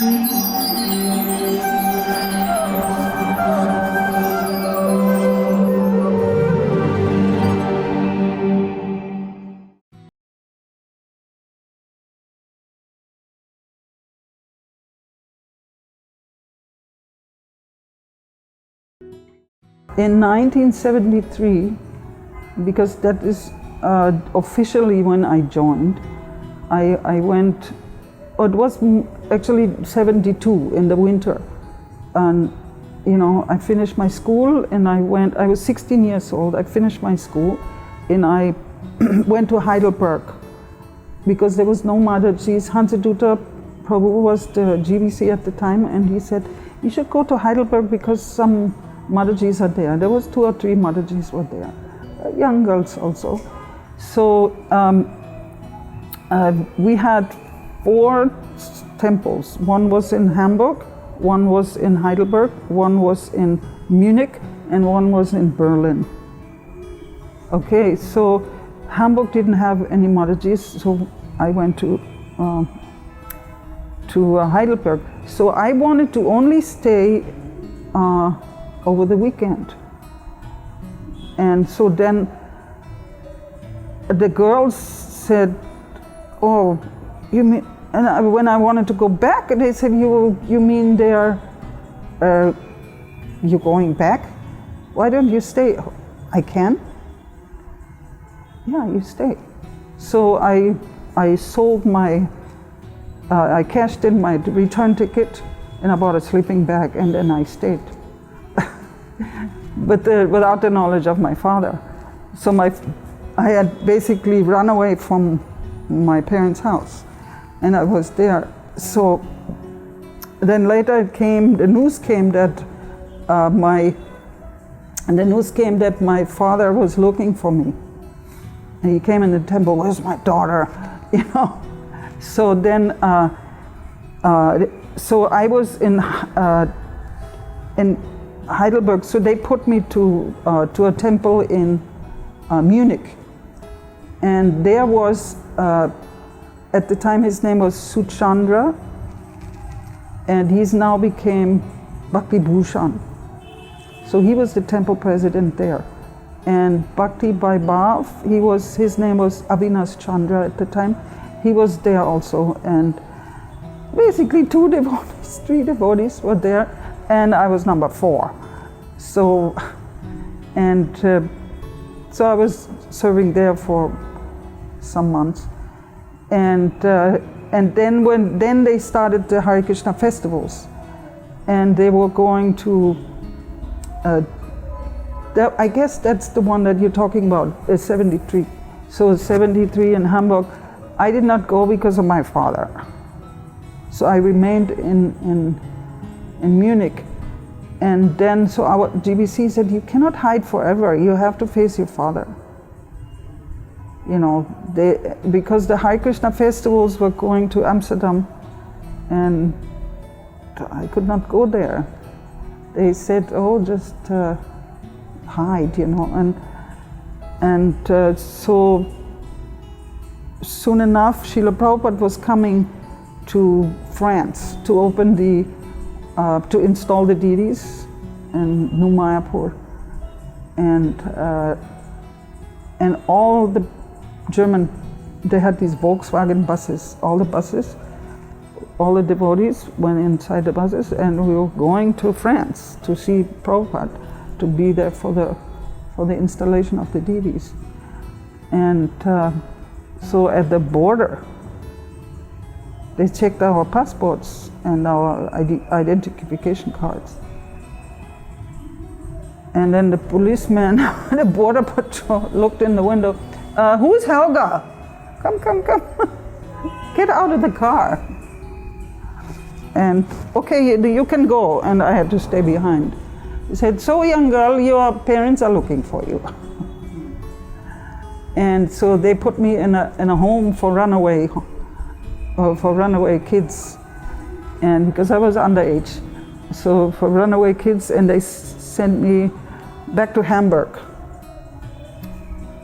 In 1973, because that is officially when I joined, I went, it was actually 72 in the winter. And, you know, I finished my school and I was 16 years old, I finished my school and I went to Heidelberg because there was no Mataji's. Hansadutta Prabhu was the GBC at the time and he said, you should go to Heidelberg because some Matajis are there. There was 2 or 3 Matajis were there, young girls also. So we had 4 temples. One was in Hamburg, one was in Heidelberg, one was in Munich, and one was in Berlin. Okay, so Hamburg didn't have any Matajis, so I went to Heidelberg. So I wanted to only stay over the weekend. And so then the girls said, oh, you mean, and when I wanted to go back, they said, you mean you're going back? Why don't you stay? I can? Yeah, you stay. So I sold I cashed in my return ticket and I bought a sleeping bag and then I stayed. But without the knowledge of my father. So I had basically run away from my parents' house and I was there. So then later the news came that my father was looking for me. And he came in the temple, where's my daughter? You know. So then, so I was in Heidelberg, so they put me to a temple in Munich. And there was, at the time his name was Suchandra, and he's now became Bhakti Bhushan. So he was the temple president there. And Bhakti Vaibhav, his name was Avinash Chandra at the time, he was there also. And basically 2 devotees, 3 devotees were there, and I was number 4. So, so I was serving there for some months. And then they started the Hare Krishna festivals. And they were going to, I guess that's the one that you're talking about, 73. So 73 in Hamburg. I did not go because of my father. So I remained in Munich. And then, so our GBC said, you cannot hide forever, you have to face your father. You know, because the Hare Krishna festivals were going to Amsterdam and I could not go there. They said, oh, just hide, you know. And so soon enough, Srila Prabhupada was coming to France to open to install the deities in New Mayapur. And all the German, they had these Volkswagen buses, all the devotees went inside the buses and we were going to France to see Prabhupada, to be there for the installation of the deities. And so at the border, they checked our passports and our identification cards. And then the policeman, the border patrol, looked in the window. Who's Helga? Come. Get out of the car. And okay, you can go. And I had to stay behind. He said, so young girl, your parents are looking for you. And so they put me in a home for runaway kids. And because I was underage, so for runaway kids, and they sent me back to Hamburg.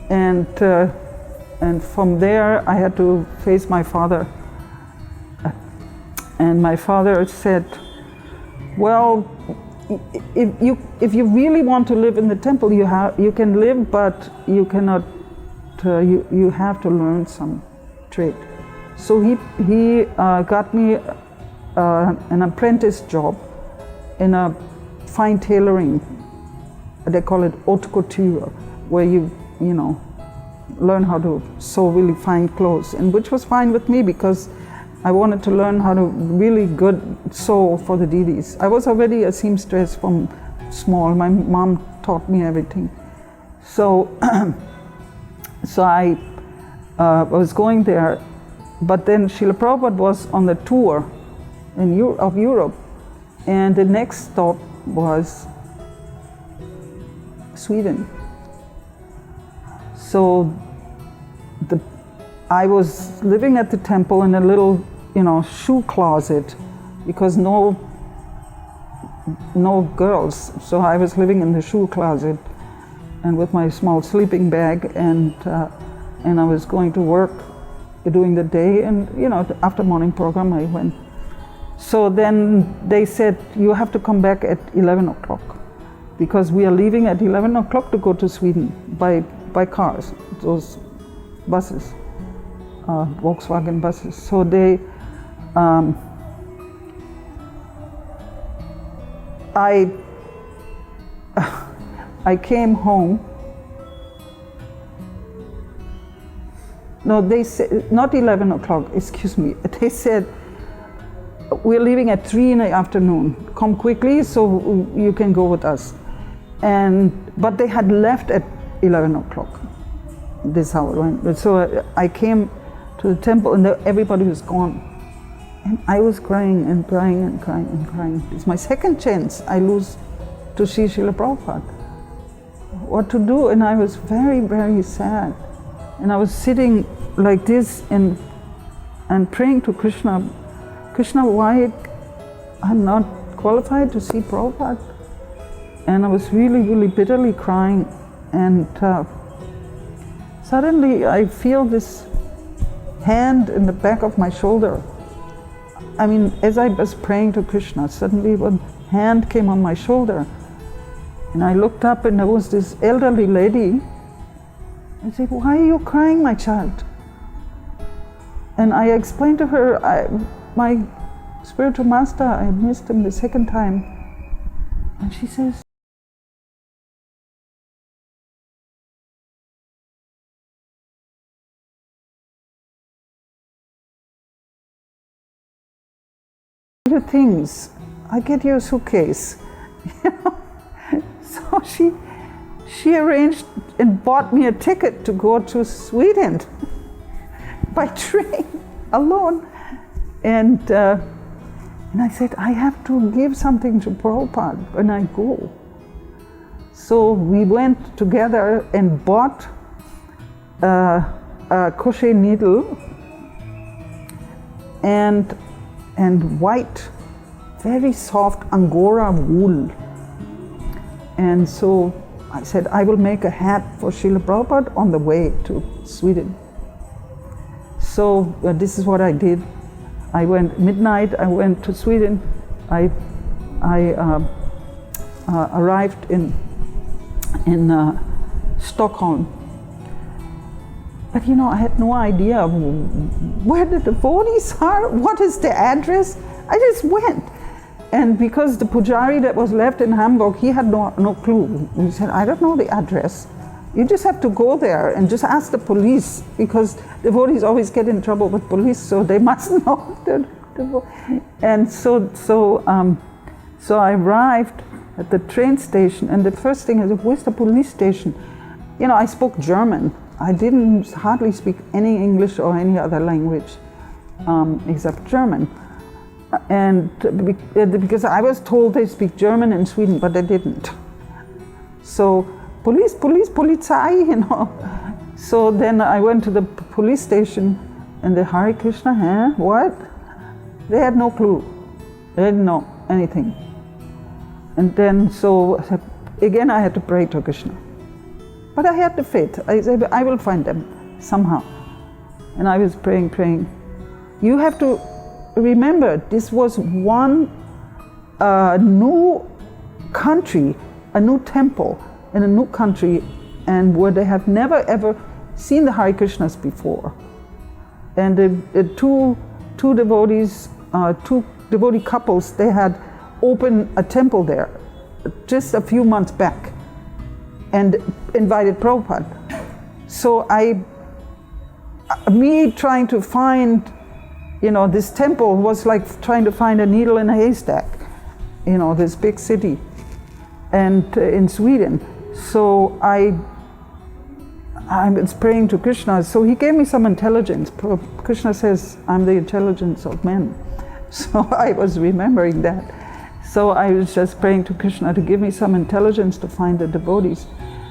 And from there I had to face my father. And And my father said, well, if you really want to live in the temple, you can live, but you cannot. You have to learn some trade. So he got me an apprentice job in a fine tailoring. They call it haute couture, where you learn how to sew really fine clothes, and which was fine with me because I wanted to learn how to really good sew for the deities. I was already a seamstress from small. My mom taught me everything. So, so I was going there, but then Srila Prabhupada was on the tour of Europe, and the next stop was Sweden. So I was living at the temple in a little, shoe closet, because no girls. So I was living in the shoe closet, and with my small sleeping bag, and I was going to work during the day, and after morning program I went. So then they said, you have to come back at 11 o'clock, because we are leaving at 11 o'clock to go to Sweden by cars, those buses, Volkswagen buses. So they, I came home. No, they said, not 11 o'clock, excuse me. They said, we're leaving at 3 in the afternoon. Come quickly so you can go with us. But they had left at 11 o'clock. This is how it went. So I came to the temple and everybody was gone. And I was crying and crying and crying and crying. It's my second chance I lose to see Srila Prabhupada. What to do? And I was very, very sad. And I was sitting like this and praying to Krishna, Krishna, why I'm not qualified to see Prabhupada? And I was really, really bitterly crying. And suddenly I feel this hand in the back of my shoulder. I mean, as I was praying to Krishna, suddenly one hand came on my shoulder. And I looked up and there was this elderly lady. I said, why are you crying, my child? And I explained to her, my spiritual master, I missed him the second time. And she says, your things, I get you a suitcase. So she arranged and bought me a ticket to go to Sweden by train alone. And I said, I have to give something to Prabhupada when I go. So we went together and bought a crochet needle and white, very soft Angora wool. And so I said, I will make a hat for Srila Prabhupada on the way to Sweden. So this is what I did. I went midnight, I went to Sweden. I arrived in Stockholm. But I had no idea where the devotees are, what is the address. I just went. And because the pujari that was left in Hamburg, he had no clue. He said, I don't know the address. You just have to go there and just ask the police, because devotees always get in trouble with police, so they must know. And so I arrived at the train station, and the first thing is, where's the police station? I spoke German. I didn't hardly speak any English or any other language except German. And because I was told they speak German in Sweden, but they didn't. So, police, Polizei, So then I went to the police station, and the Hare Krishna, what? They had no clue. They didn't know anything. And then, so again I had to pray to Krishna. But I had the faith. I said, I will find them somehow. And I was praying. You have to remember, this was one new country, a new temple in a new country, and where they have never ever seen the Hare Krishnas before. And the two devotees, two devotee couples, they had opened a temple there just a few months back and invited Prabhupada. So me trying to find, this temple was like trying to find a needle in a haystack, this big city and in Sweden. So I was praying to Krishna, so he gave me some intelligence. Krishna says, I'm the intelligence of men. So I was remembering that. So I was just praying to Krishna to give me some intelligence to find the devotees.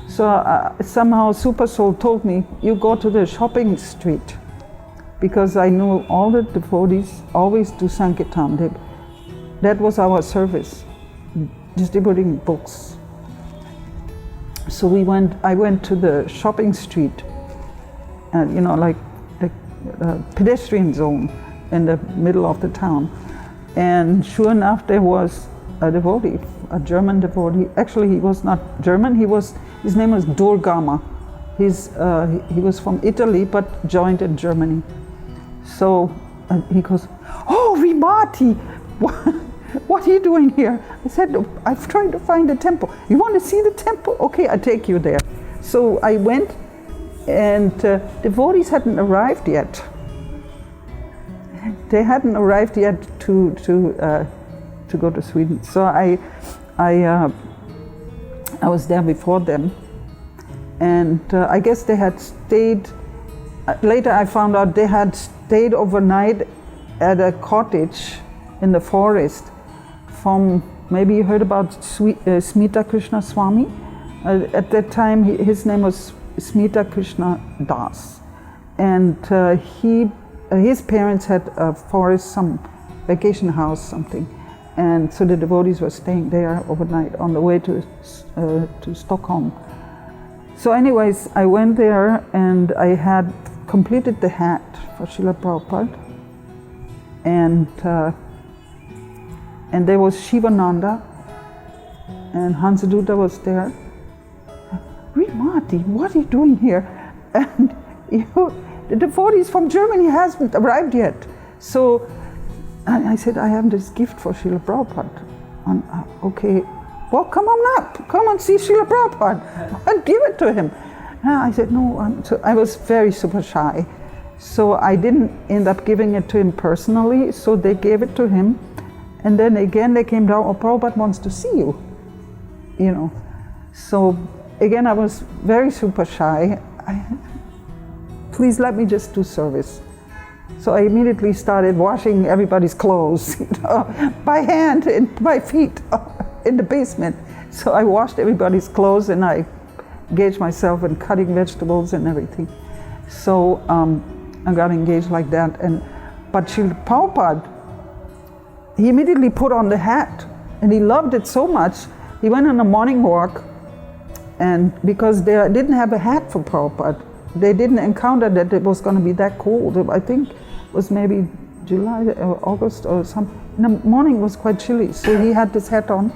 So somehow Super Soul told me, you go to the shopping street, because I knew all the devotees always do Sankirtan. That was our service, distributing books. So I went to the shopping street, like the pedestrian zone in the middle of the town. And sure enough, there was a devotee, a German devotee. Actually, he was not German. His name was Durgama. He was from Italy, but joined in Germany. So he goes, "Oh, Hrimati, what are you doing here?" I said, "I'm trying to find a temple." "You want to see the temple? Okay, I'll take you there." So I went, and devotees hadn't arrived yet. They hadn't arrived yet to go to Sweden. So I was there before them, and I guess they had stayed. Later I found out they had stayed overnight at a cottage in the forest from, maybe you heard about Smita Krishna Swami. At that time his name was Smita Krishna Das, and his parents had a forest, some vacation house, something, and so the devotees were staying there overnight on the way to Stockholm. So anyways, I went there and I had completed the hat for Srila Prabhupada, and there was Shivananda, and Hansaduta was there. "Hrimati, what are you doing here?" And the devotees from Germany hasn't arrived yet. So I said, "I have this gift for Srila Prabhupada." And, "Okay, well, come on up, come and see Srila Prabhupada and give it to him." I said, "No," so I was very super shy. So I didn't end up giving it to him personally, so they gave it to him. And then again they came down, "Oh, Prabhupada wants to see you." So again I was very super shy. "Please let me just do service." So I immediately started washing everybody's clothes, by hand and by feet in the basement. So I washed everybody's clothes and I engaged myself in cutting vegetables and everything. So I got engaged like that. But Srila Prabhupada, he immediately put on the hat, and he loved it so much. He went on a morning walk, and because they didn't have a hat for Prabhupada, they didn't encounter that it was going to be that cold. I think it was maybe July or August or something. In the morning it was quite chilly, so he had this hat on.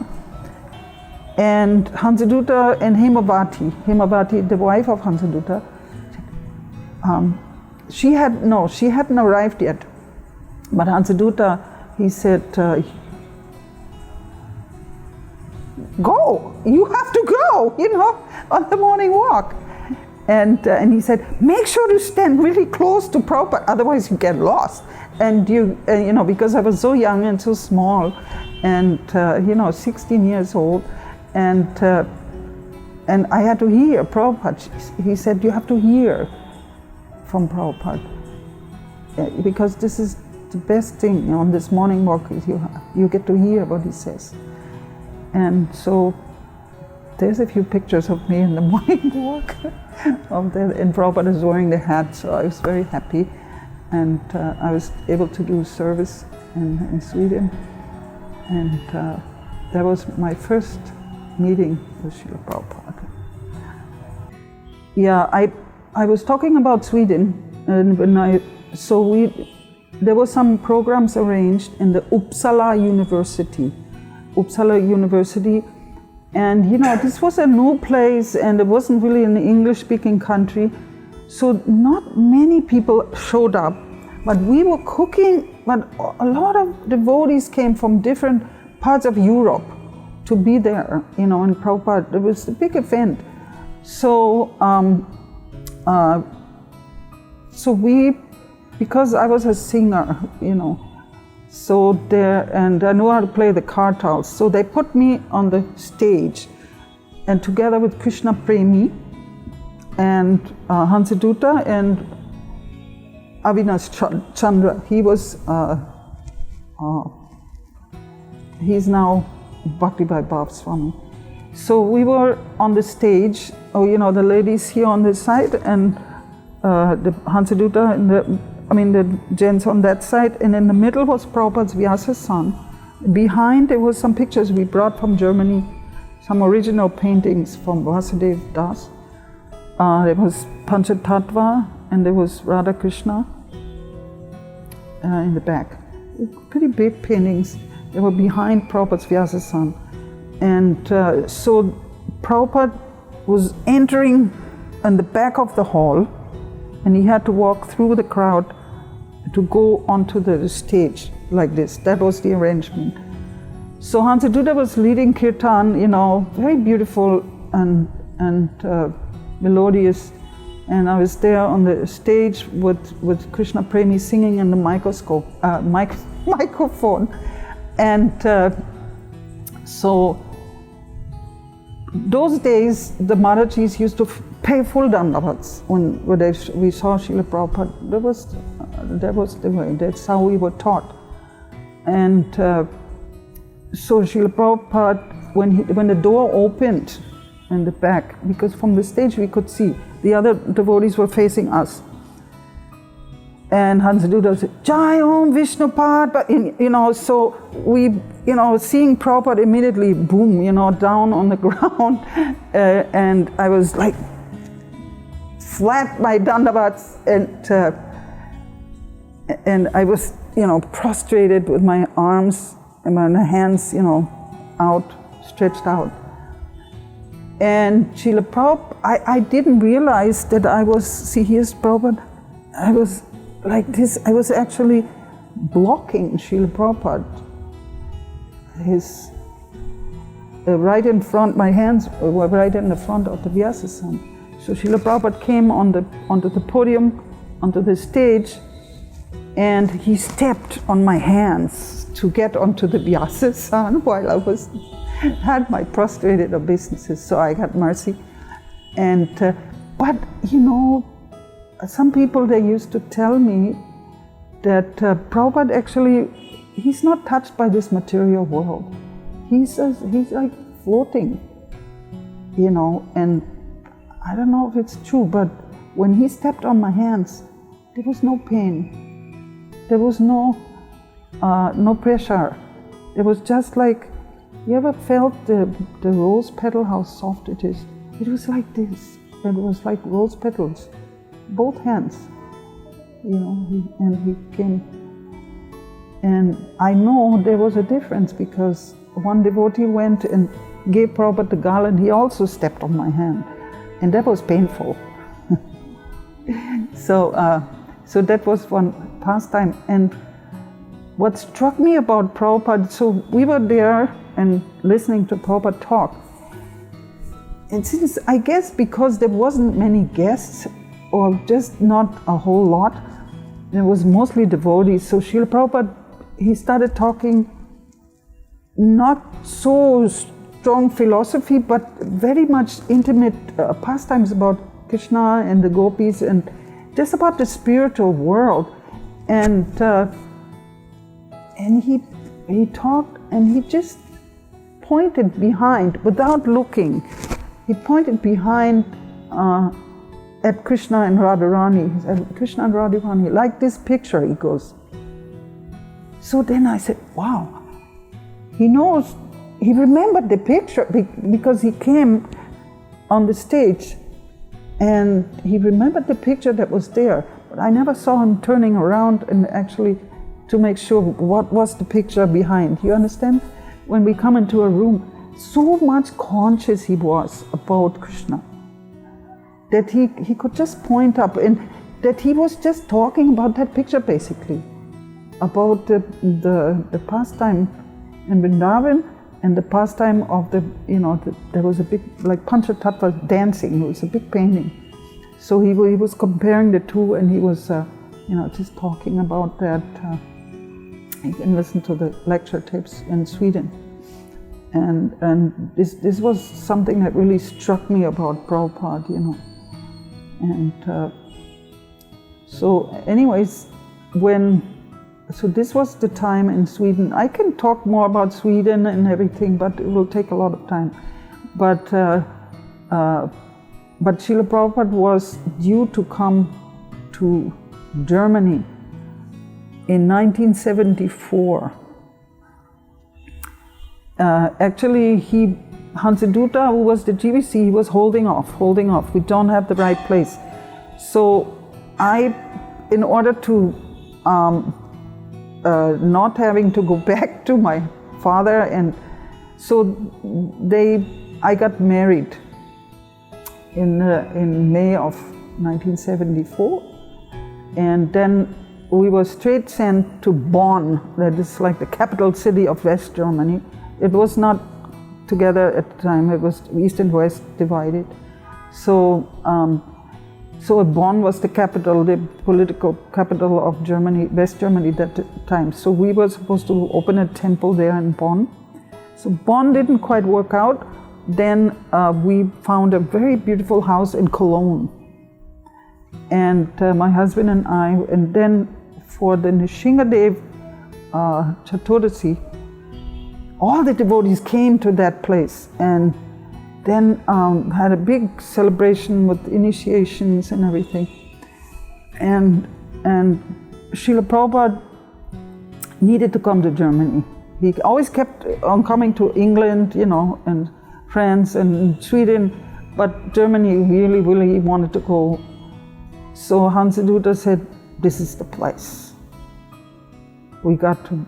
And Hansaduta and Hemavati, the wife of Hansaduta, she hadn't arrived yet. But Hansaduta, he said, "Go, you have to go, on the morning walk." And he said, "Make sure to stand really close to Prabhupada, otherwise you get lost." And because I was so young and so small, and 16 years old, and I had to hear Prabhupada. He said, "You have to hear from Prabhupada, because this is the best thing on this morning walk. You get to hear what he says." And so there's a few pictures of me in the morning walk, and Prabhupada is wearing the hat, so I was very happy. And I was able to do service in Sweden, and that was my first meeting with Srila Prabhupada. Yeah, I was talking about Sweden, and there were some programs arranged in the Uppsala University. And this was a new place, and it wasn't really an English-speaking country, so not many people showed up. But we were cooking, but a lot of devotees came from different parts of Europe to be there, in Prabhupada. It was a big event. So, because I was a singer, so there, and I know how to play the kartals, so they put me on the stage, and together with Krishna Premi and Hansadutta and Avinash Chandra, he's now Bhaktivedanta Swami. So we were on the stage, the ladies here on this side, and the Hansadutta and the gents on that side, and in the middle was Prabhupada's Vyasa's son. Behind there was some pictures we brought from Germany, some original paintings from Vasudev Das. There was Panchatattva, and there was Radha Krishna in the back. Pretty big paintings. They were behind Prabhupada's Vyasa's son. And so Prabhupada was entering in the back of the hall, and he had to walk through the crowd to go onto the stage like this. That was the arrangement. So Hansadutta was leading kirtan, very beautiful and melodious. And I was there on the stage with Krishna Premi singing in the microphone. And so those days, the Maharajis used to pay full dandavats when we saw Srila Prabhupada. That was the way, that's how we were taught. And so Srila Prabhupada, when the door opened in the back, because from the stage we could see, the other devotees were facing us. And Hansadutta said, Jai Om Vishnupad, so we, seeing Prabhupada immediately, boom, down on the ground, and I was like, flat my dandavats, and I was, prostrated with my arms and my hands, stretched out. And Srila Prabhupada, I didn't realize that I was, here's Prabhupada, I was like this, I was actually blocking Srila Prabhupada. His, right in front, my hands were right in the front of the Vyasa's son. So Srila Prabhupada came onto the podium, onto the stage, and he stepped on my hands to get onto the Vyasa's son while I had my prostrated obeisances, so I got mercy. And but some people, they used to tell me that Prabhupada actually, he's not touched by this material world. He's like floating, and I don't know if it's true, but when he stepped on my hands, there was no pain. There was no pressure. It was just like, you ever felt the rose petal, how soft it is? It was like this. It was like rose petals, both hands, and he came. And I know there was a difference, because one devotee went and gave Prabhupada the garland. He also stepped on my hand, and that was painful. So that was one pastime. And what struck me about Prabhupada, so we were there and listening to Prabhupada talk. And since, I guess because there wasn't many guests, or just not a whole lot, there was mostly devotees. So Srila Prabhupada, he started talking not so strong philosophy, but very much intimate pastimes about Krishna and the gopis, and just about the spiritual world. And he talked, and he just pointed behind without looking. He pointed behind at Krishna and Radharani. He said, Krishna and Radharani, like this picture, he goes. So then I said, wow, he knows, he remembered the picture, because he came on the stage and he remembered the picture that was there. But I never saw him turning around and actually to make sure what was the picture behind. You understand? When we come into a room, so much conscious he was about Krishna, that he could just point up, and that he was just talking about that picture basically, about the pastime in Vrindavan and the pastime of there was a big, like Panchatattva dancing, it was a big painting. So he was comparing the two, and he was just talking about that. You can listen to the lecture tapes in Sweden. And this was something that really struck me about Prabhupada, And so anyways, so this was the time in Sweden. I can talk more about Sweden and everything, but it will take a lot of time. But Srila Prabhupada was due to come to Germany in 1974. Actually, Hansadutta, who was the GVC, he was holding off. We don't have the right place. So in order to not having to go back to my father, and so I got married in May of 1974, and then we were straight sent to Bonn, that is like the capital city of West Germany. It was not together at the time, it was East and West divided. So Bonn was the capital, the political capital of Germany, West Germany at that time. So we were supposed to open a temple there in Bonn. So Bonn didn't quite work out. Then we found a very beautiful house in Cologne. And my husband and I, and then for the Nishingadev Chaturdasi, all the devotees came to that place, and then had a big celebration with initiations and everything. And Srila Prabhupada needed to come to Germany. He always kept on coming to England, and France and Sweden, but Germany really, really wanted to go. So Hansadutta said, this is the place. We got to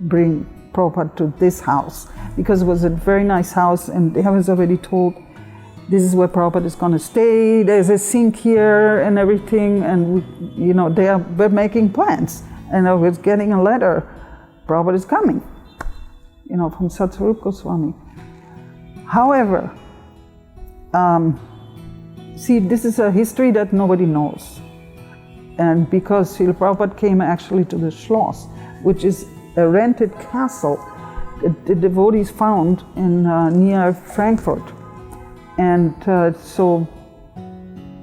bring Prabhupada to this house, because it was a very nice house, and I was already told this is where Prabhupada is going to stay, there's a sink here and everything, and we're making plans. And I was getting a letter, Prabhupada is coming, from Srila Goswami. However, see, this is a history that nobody knows. And because Srila Prabhupada came actually to the Schloss, which is a rented castle that the devotees found in near Frankfurt. And so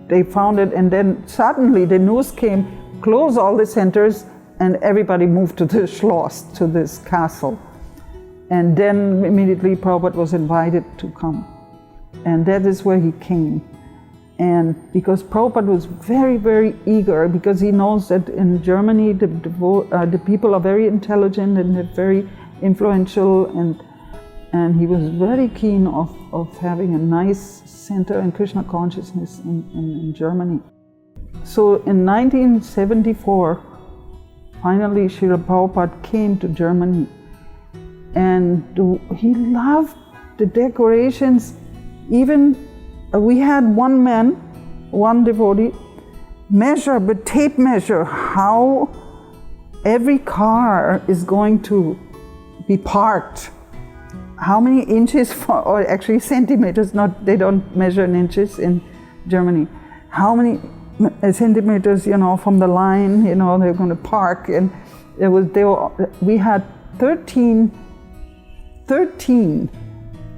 they found it, and then suddenly the news came, close all the centers, and everybody moved to the Schloss, to this castle. And then immediately Prabhupada was invited to come. And that is where he came. And because Prabhupada was very, very eager, because he knows that in Germany the people are very intelligent and they're very influential, and he was very keen of having a nice center in Krishna Consciousness in Germany. So in 1974, finally Srila Prabhupada came to Germany, and he loved the decorations. Even we had one devotee, measure, but tape measure how every car is going to be parked. How many inches, or actually centimeters, they don't measure in inches in Germany. How many centimeters, from the line, they're going to park. And we had 13,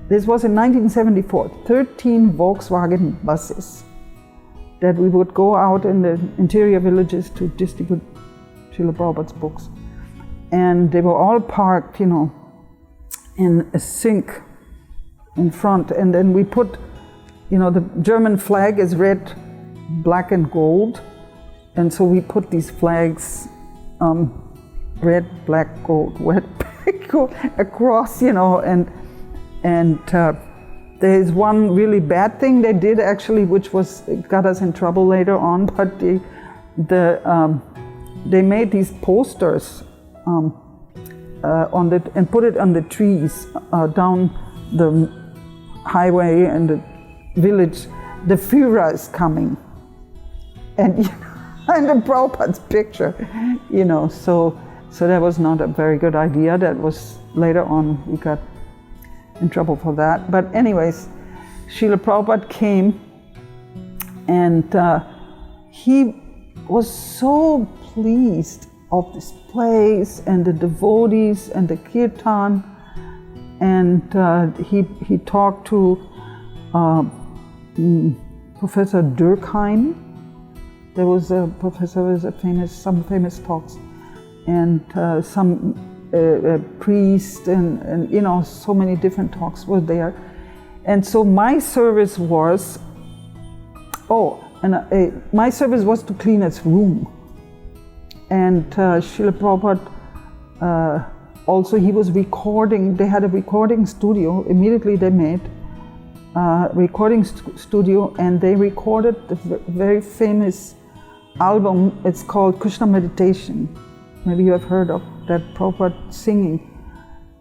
this was in 1974, 13 Volkswagen buses that we would go out in the interior villages to distribute Srila Prabhupada's books. And they were all parked, in a sink in front. And then we put, the German flag is red, black and gold. And so we put these flags, red, black, gold, red, black, gold, across, and there's one really bad thing they did actually, which got us in trouble later on, but they made these posters and put it on the trees down the highway and the village. The Führer is coming, and and the Prabhupada's picture, So that was not a very good idea. That was later on we got in trouble for that. But anyways, Srila Prabhupada came, and he was so pleased of this place and the devotees and the kirtan, and he talked to Professor Durkheim. There was a professor with some famous talks, and some priest, and so many different talks were there. And so my service was, my service was to clean his room. And Srila Prabhupada, also he was recording, they had a recording studio, immediately they made recording studio, and they recorded the very famous album. It's called Krishna Meditation. Maybe you have heard of that, Prabhupada singing.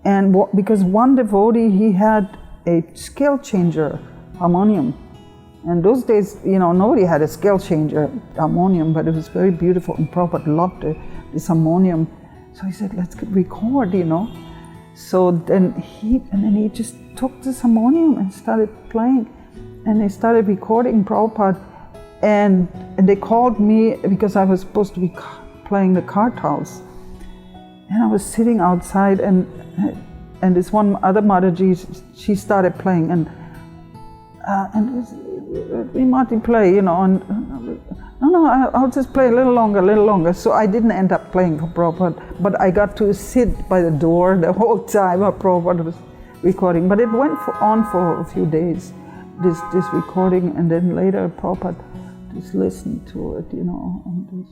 And because one devotee, he had a scale changer harmonium. And those days, nobody had a scale changer harmonium, but it was very beautiful, and Prabhupada loved this harmonium. So he said, let's record, So then he just took this harmonium and started playing, and they started recording Prabhupada, and they called me because I was supposed to be playing the kartals. And I was sitting outside, and this one other Mataji, she started playing, and Hrimati play, and no, I'll just play a little longer. So I didn't end up playing for Prabhupada, but I got to sit by the door the whole time while Prabhupada was recording. But it went on for a few days, this recording, and then later Prabhupada just listened to it, and it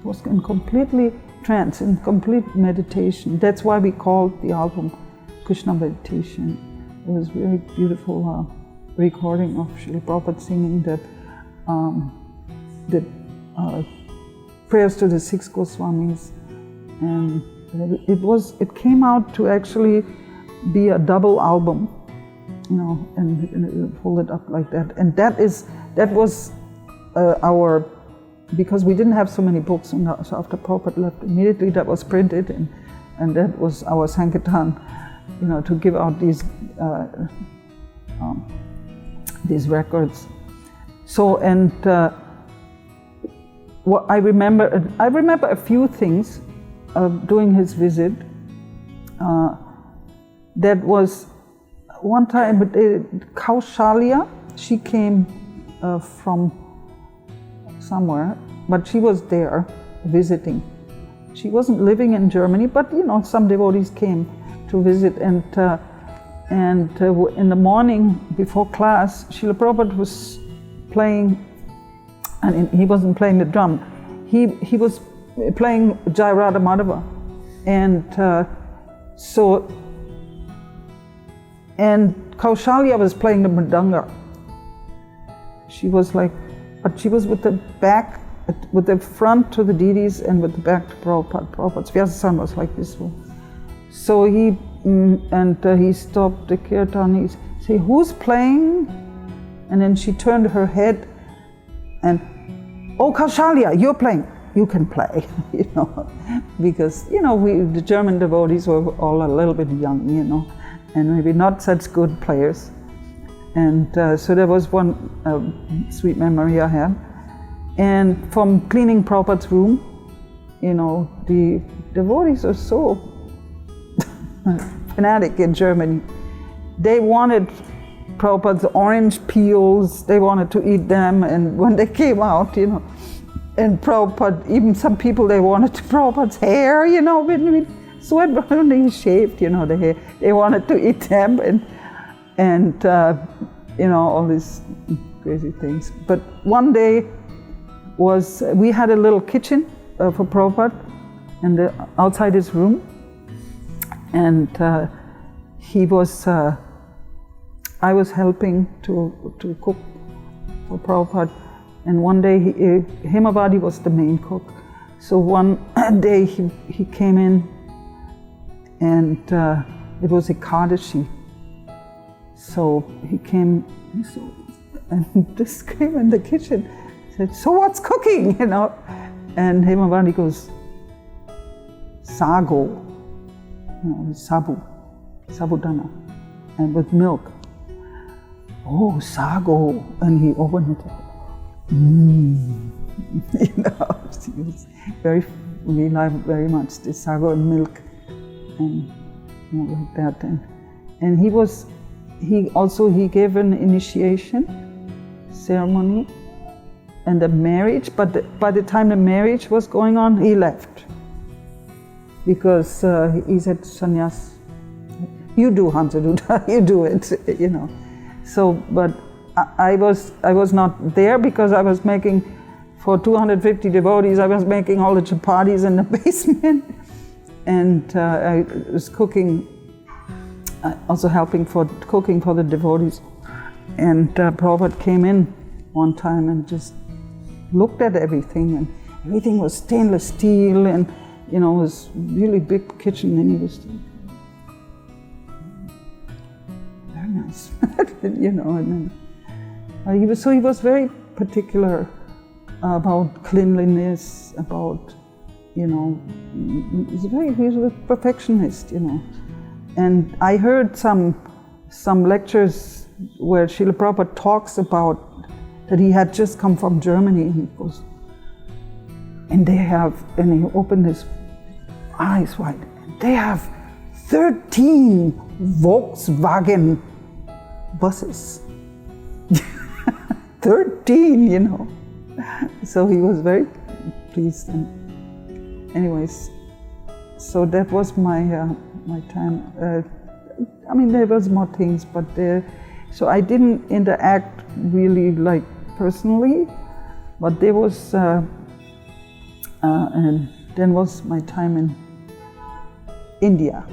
was in completely trance, in complete meditation. That's why we called the album Krishna Meditation. It was very beautiful recording of Srila Prabhupada singing the prayers to the 6 Goswamis, and it came out to actually be a double album, and hold it up like that. And that was our, because we didn't have so many books, and so after Prabhupada left, immediately that was printed, and that was our Sankirtan, to give out these records. So, and what I remember a few things during his visit. That was one time, Kaushalya, she came from somewhere, but she was there visiting. She wasn't living in Germany, but some devotees came to visit, and in the morning before class, Srila Prabhupada was playing, and he wasn't playing the drum. He was playing Jai Radha Madhava, and Kaushalya was playing the mridanga. She was but she was with the back, with the front to the deities and with the back to Prabhupada. Prabhupada's Vyasasan was like this one. So he stopped the kirtan. He said, "Who's playing?" And then she turned her head, and, "Oh, Kaushalya, you're playing. You can play," because the German devotees were all a little bit young, and maybe not such good players. And so there was one sweet memory I have. And from cleaning Prabhupada's room, the devotees are so fanatic in Germany. They wanted Prabhupada's orange peels, they wanted to eat them, and when they came out, and Prabhupada, even some people, they wanted Prabhupada's hair, with sweat when he shaved, the hair. They wanted to eat them, and all these crazy things. But one day we had a little kitchen for Prabhupada, and outside his room, and I was helping to cook for Prabhupada. And one day, Himavadi was the main cook. So one day he came in, and it was Ekadashi. So he came, and just came in the kitchen, said, "So what's cooking?" You know, and Hrimati goes, "Sago, you know, sabudana, and with milk." "Oh, sago," and he opened it. You know, he was we like very much the sago and milk, and you know, like that. And he gave an initiation ceremony and a marriage, but by the time the marriage was going on, he left. Because he said, "Sannyas, you do Hansaduta, you do it," you know. So, but I was not there because I was making, for 250 devotees, I was making all the chapatis in the basement. And I was cooking, also helping for cooking for the devotees. And Prabhupada came in one time and just looked at everything, and everything was stainless steel, and you know, it was really big kitchen, and he was very nice, you know. And then he was very particular about cleanliness, about, you know, he was a perfectionist, you know. And I heard some lectures where Srila Prabhupada talks about that he had just come from Germany, and he goes, and he opened his eyes wide, they have 13 Volkswagen buses. 13, you know. So he was very pleased. And anyways, so that was my my time. I mean, there was more things, but so I didn't interact really like personally, but there was, and then was my time in India.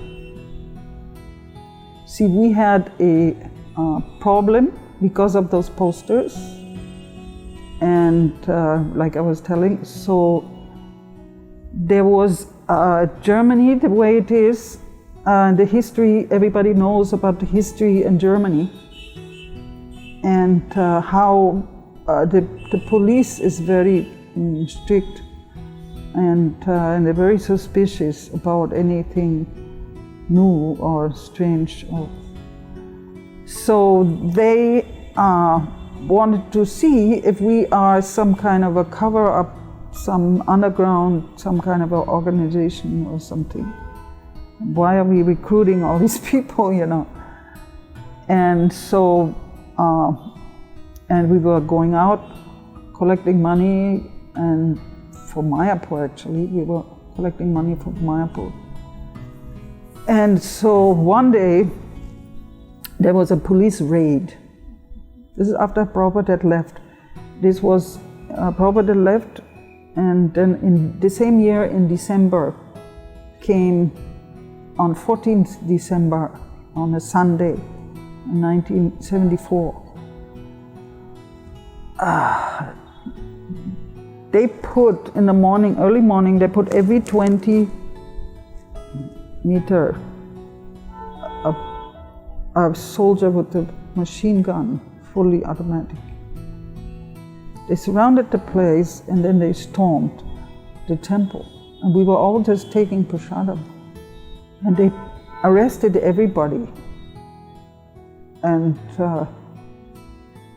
See, we had a problem because of those posters, and like I was telling, so there was Germany the way it is, the history, everybody knows about the history in Germany, and how the police is very strict, and they're very suspicious about anything new or strange. So they wanted to see if we are some kind of a cover-up, some underground, some kind of an organization or something. Why are we recruiting all these people, you know? And so, and we were going out, collecting money, and for Mayapur actually, we were collecting money for Mayapur. And so one day, there was a police raid. This is after Prabhupada had left. This was, Prabhupada had left, and then in the same year, in December, came on 14th December, on a Sunday, 1974. They put, in the morning, early morning, they put every 20 meter a soldier with a machine gun, fully automatic. They surrounded the place, and then they stormed the temple. And we were all just taking prasadam. And they arrested everybody. And it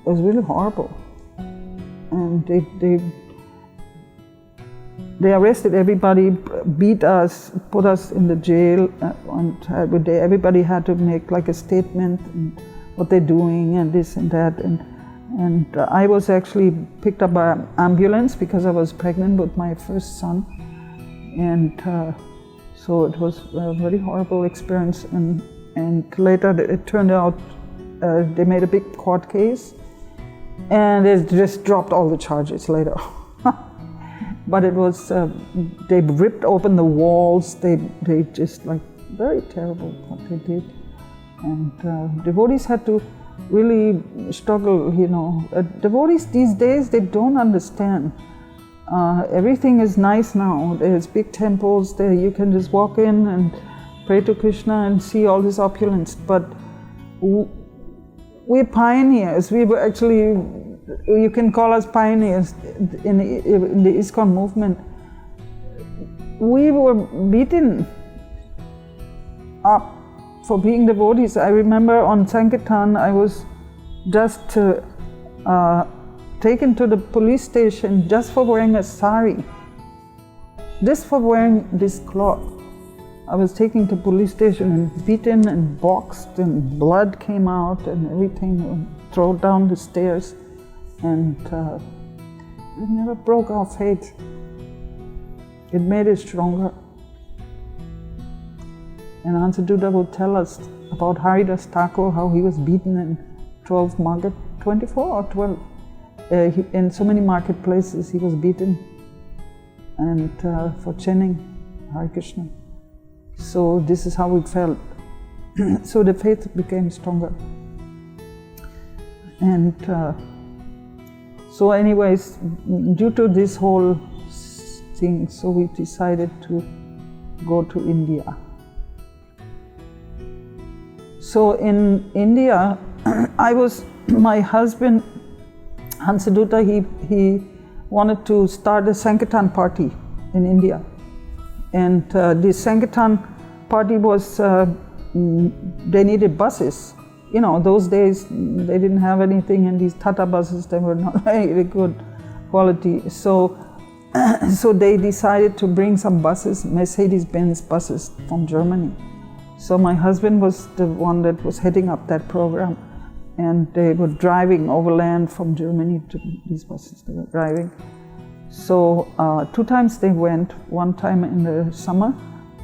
was really horrible. And they arrested everybody, beat us, put us in the jail, and everybody had to make like a statement and what they're doing and this and that. And I was actually picked up by an ambulance because I was pregnant with my first son. And so it was a very horrible experience. And later it turned out they made a big court case, and they just dropped all the charges later. But it was, they ripped open the walls, they just like, very terrible what they did. And devotees had to really struggle, you know. Devotees these days, they don't understand Everything is nice now. There's big temples there. You can just walk in and pray to Krishna and see all this opulence. But we're pioneers. We were actually, you can call us pioneers in the ISKCON movement. We were beaten up for being devotees. I remember on Sankirtan, I was just taken to the police station just for wearing a sari, just for wearing this cloth. I was taken to police station and beaten and boxed, and blood came out and everything, thrown down the stairs, and it never broke our faith. It made it stronger. And Hansaduta will tell us about Haridas Thakur, how he was beaten in 24 or 12. In so many marketplaces he was beaten, and for chanting Hare Krishna. So this is how it felt. So the faith became stronger. And so anyways, due to this whole thing, so we decided to go to India. So in India, my husband, Hansaduta, he wanted to start a Sankirtan party in India. And this Sankirtan party was, they needed buses. You know, those days they didn't have anything, and these Tata buses, they were not very good quality. So they decided to bring some buses, Mercedes-Benz buses from Germany. So my husband was the one that was heading up that program, and they were driving overland from Germany to these buses they were driving. So 2 times they went, one time in the summer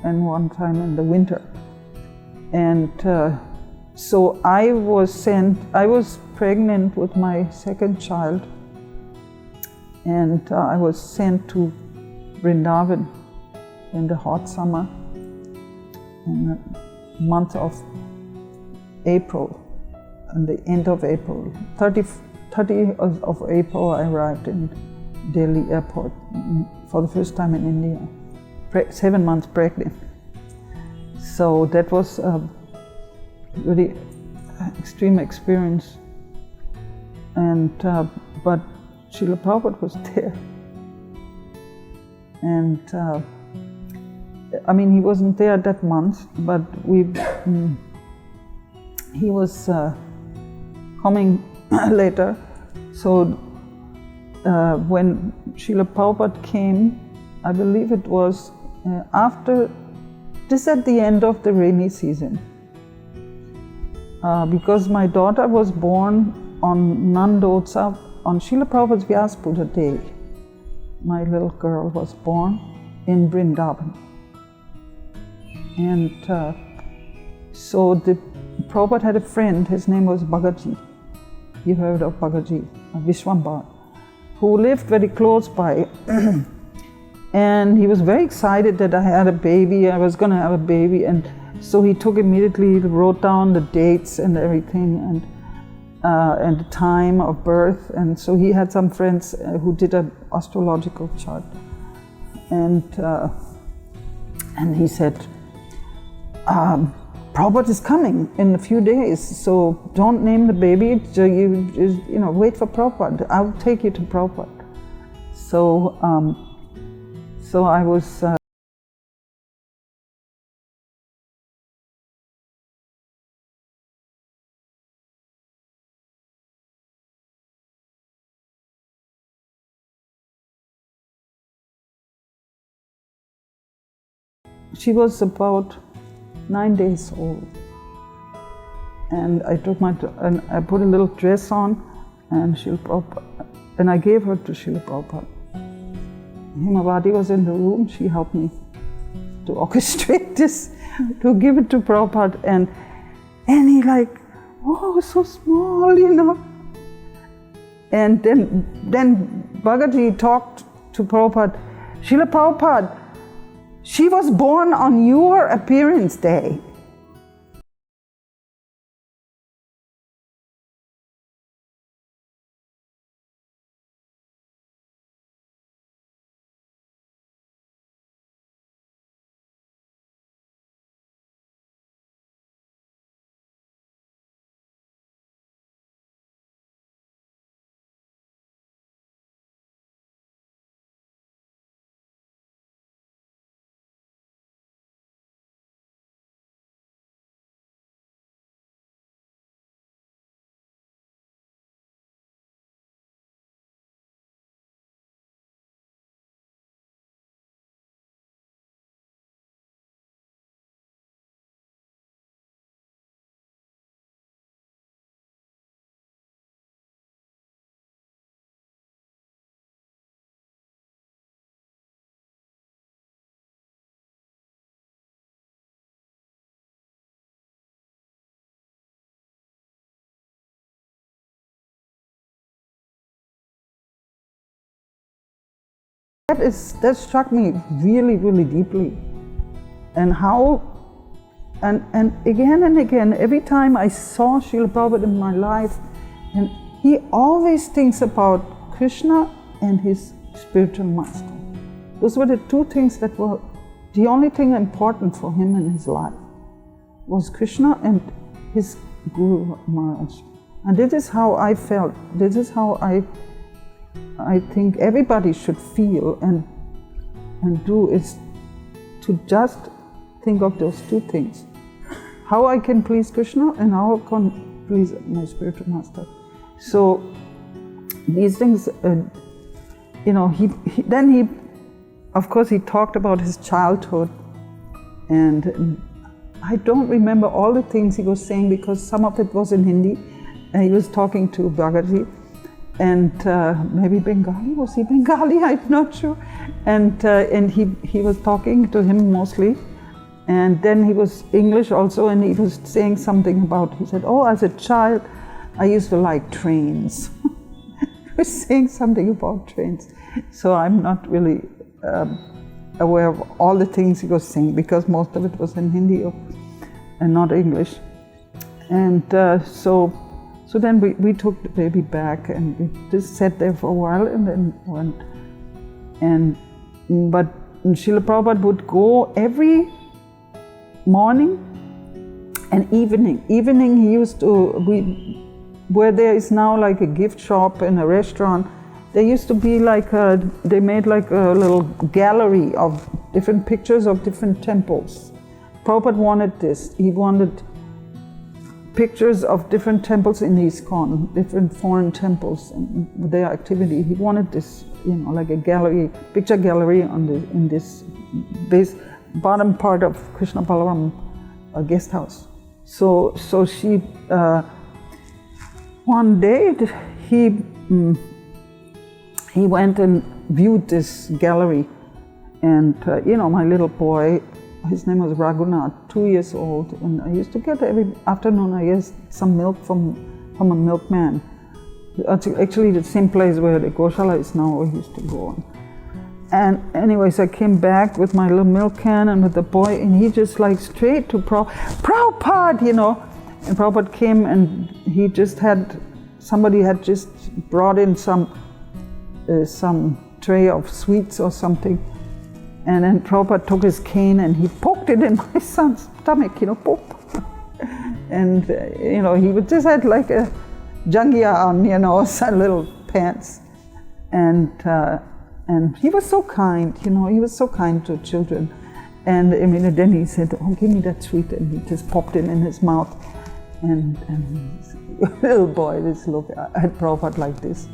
and one time in the winter. And so I was pregnant with my second child, and I was sent to Vrindavan in the hot summer, in the month of April, and the end of April. 30 of April I arrived in Delhi airport for the first time in India, 7 months pregnant. So that was a really extreme experience. And but Srila Prabhupada was there. And I mean, he wasn't there that month, but he was coming later. So when Srila Prabhupada came, I believe it was just at the end of the rainy season. Because my daughter was born on Nandotsav, on Srila Prabhupada's Vyaspuja day. My little girl was born in Vrindavan. And so the Prabhupada had a friend, his name was Bhagaji. You heard of Bhagaji, Vishwambar, who lived very close by. And he was very excited that I had a baby, I was going to have a baby. And so he immediately wrote down the dates and everything, and the time of birth. And so he had some friends who did an astrological chart. And he said, Prabhupada is coming in a few days, so don't name the baby, you know, wait for Prabhupada, I'll take you to Prabhupada. So, so I was she was about 9 days old, and I took and I put a little dress on, and I gave her to Srila Prabhupada. Hrimati was in the room. She helped me to orchestrate this, to give it to Prabhupada, and he like, oh, so small, you know. And then Bhagaji talked to Prabhupada, Srila Prabhupada, she was born on your appearance day. That struck me really, really deeply. And how, and again and again, every time I saw Srila Prabhupada in my life, and he always thinks about Krishna and his spiritual master. Those were the two things that were the only thing important for him in his life, was Krishna and his Guru Maharaj. And this is how I felt. This is how I think everybody should feel and do, is to just think of those two things. How I can please Krishna and how I can please my spiritual master. So these things, you know, then he, of course, he talked about his childhood, and I don't remember all the things he was saying because some of it was in Hindi, and he was talking to Bhagaji, and maybe Bengali. Was he Bengali? I'm not sure. And he was talking to him mostly, and then he was English also, and he was saying something about, he said, oh, as a child, I used to like trains. He was saying something about trains. So I'm not really aware of all the things he was saying because most of it was in Hindi and not English. And so then we took the baby back and we just sat there for a while and then went. But Srila Prabhupada would go every morning and evening. Evening he used to, where there is now like a gift shop and a restaurant, there used to be like they made like a little gallery of different pictures of different temples. Prabhupada wanted this. He wanted pictures of different temples in ISKCON, different foreign temples and their activity. He wanted this, you know, like a gallery, picture gallery in this bottom part of Krishna Balaram guest house. So she, one day he went and viewed this gallery, and you know, my little boy, his name was Raghunath, 2 years old, and I used to get every afternoon, I guess, some milk from a milkman. Actually the same place where the Goshala is now, where he used to go. And anyways, I came back with my little milk can and with the boy, and he just like straight to Prabhupada, you know. And Prabhupada came and he just had, somebody had just brought in some tray of sweets or something. And then Prabhupada took his cane and he poked it in my son's stomach, you know, poke. And, you know, he just had like a jangia on, you know, some little pants. And he was so kind, you know, he was so kind to children. And I mean, then he said, oh, give me that sweet. And he just popped it in his mouth. And little boy, just look at Prabhupada like this.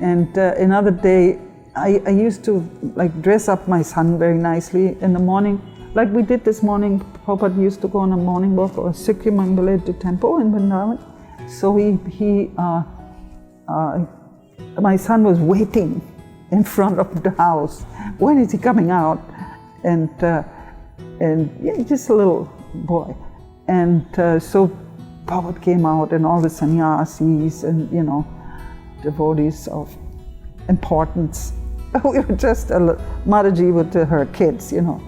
And another day, I used to like dress up my son very nicely in the morning. Like we did this morning, Prabhupada used to go on a morning walk or a Sikhi Mangaleti temple in Vrindavan. So my son was waiting in front of the house. When is he coming out? And yeah, just a little boy. And so Prabhupada came out, and all the sannyasis and, you know, devotees of importance. We were just Mataji with her kids, you know.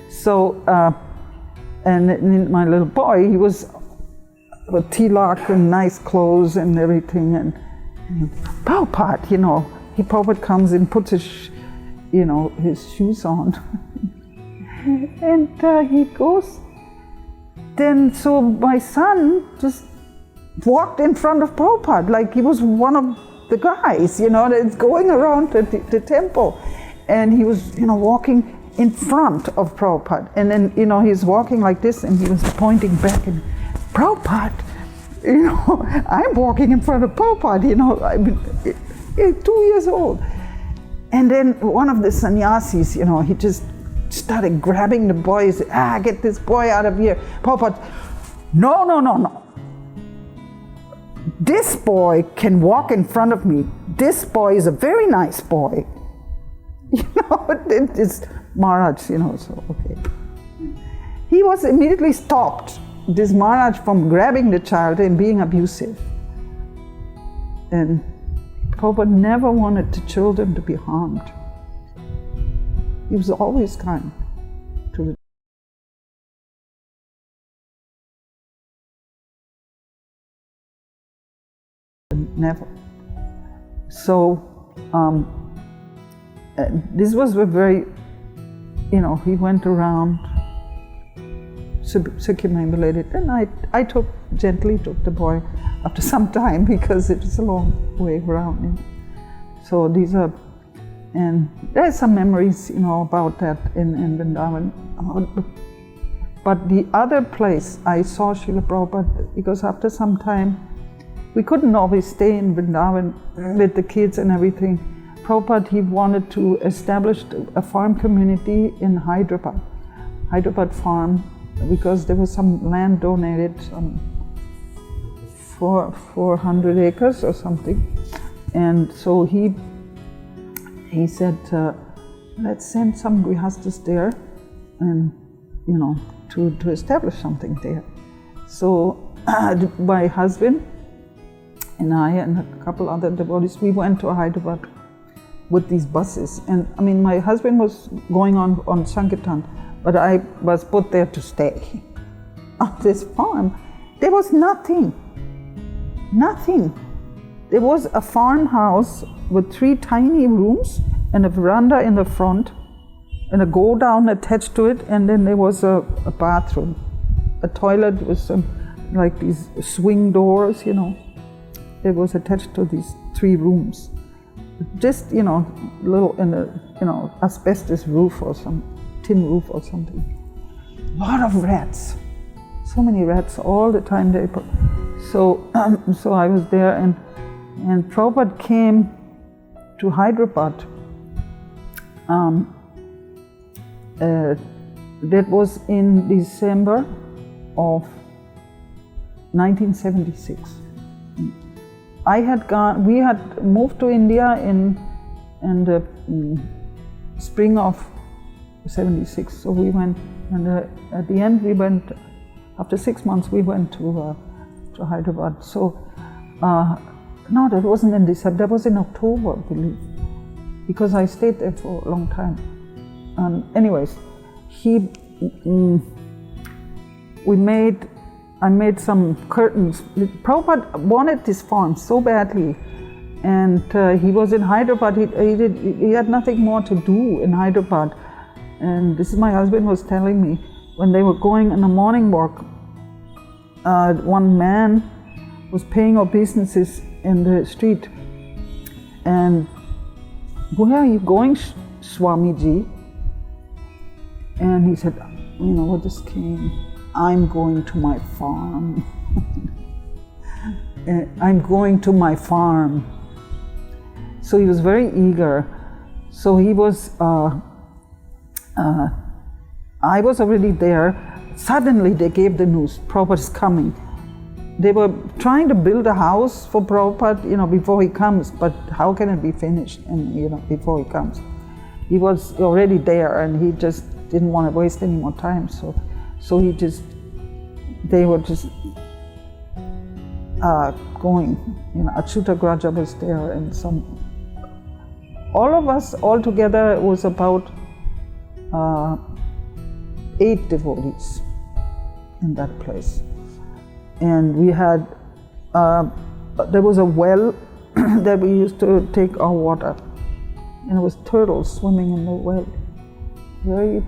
So, and my little boy, he was with tilak and nice clothes and everything, and Prabhupada, you know, Prabhupada comes and puts his, you know, his shoes on. And he goes, then so my son just walked in front of Prabhupada like he was one of the guys, you know, that's going around the temple. And he was, you know, walking in front of Prabhupada. And then, you know, he's walking like this and he was pointing back and, Prabhupada, you know, I'm walking in front of Prabhupada, you know, I mean, 2 years old. And then one of the sannyasis, you know, he just started grabbing the boy. He said, get this boy out of here. Prabhupada, no. This boy can walk in front of me. This boy is a very nice boy. You know, it's Maharaj, you know, so, okay. He was immediately stopped, this Maharaj, from grabbing the child and being abusive. And Prabhupada never wanted the children to be harmed. He was always kind to the never. So this was a very, he went around circumambulated, and I gently took the boy after some time because it was a long way around. So these are, and there's some memories, about that in Vrindavan. But the other place I saw Srila Prabhupada, because after some time, we couldn't always stay in Vrindavan with the kids and everything. Prabhupada, he wanted to establish a farm community in Hyderabad farm, because there was some land donated, some 400 acres or something. And so he said, let's send some grihastas there and, to establish something there. So my husband and I and a couple other devotees, we went to Hyderabad with these buses. And I mean, my husband was going on Sankirtan, but I was put there to stay. On this farm, there was nothing. There was a farmhouse with 3 tiny rooms and a veranda in the front and a go down attached to it, and then there was a bathroom, a toilet with some, like these swing doors, It was attached to these 3 rooms. Just, little in a, asbestos roof or some tin roof or something. A lot of rats. So many rats all the time. So I was there, and Prabhupada came to Hyderabad. That was in December of 1976. We had moved to India in the spring of 76. So we went, and at the end we went, after 6 months we went to Hyderabad. So, no, that wasn't in December, that was in October, I believe, because I stayed there for a long time. Anyways, I made some curtains. Prabhupada wanted this farm so badly, and he was in Hyderabad. He had nothing more to do in Hyderabad. And this is my husband was telling me, when they were going on a morning walk, one man was paying obeisances in the street. And, where are you going, Swamiji? And he said, what this came? I'm going to my farm. I'm going to my farm. So he was very eager. So he was, I was already there. Suddenly they gave the news, Prabhupada is coming. They were trying to build a house for Prabhupada, before he comes, but how can it be finished, before he comes? He was already there, and he just didn't want to waste any more time. So they were just going, Achyuta Graja was there, and all of us all together, it was about 8 devotees in that place. And we had, there was a well that we used to take our water, and it was turtles swimming in the well. Very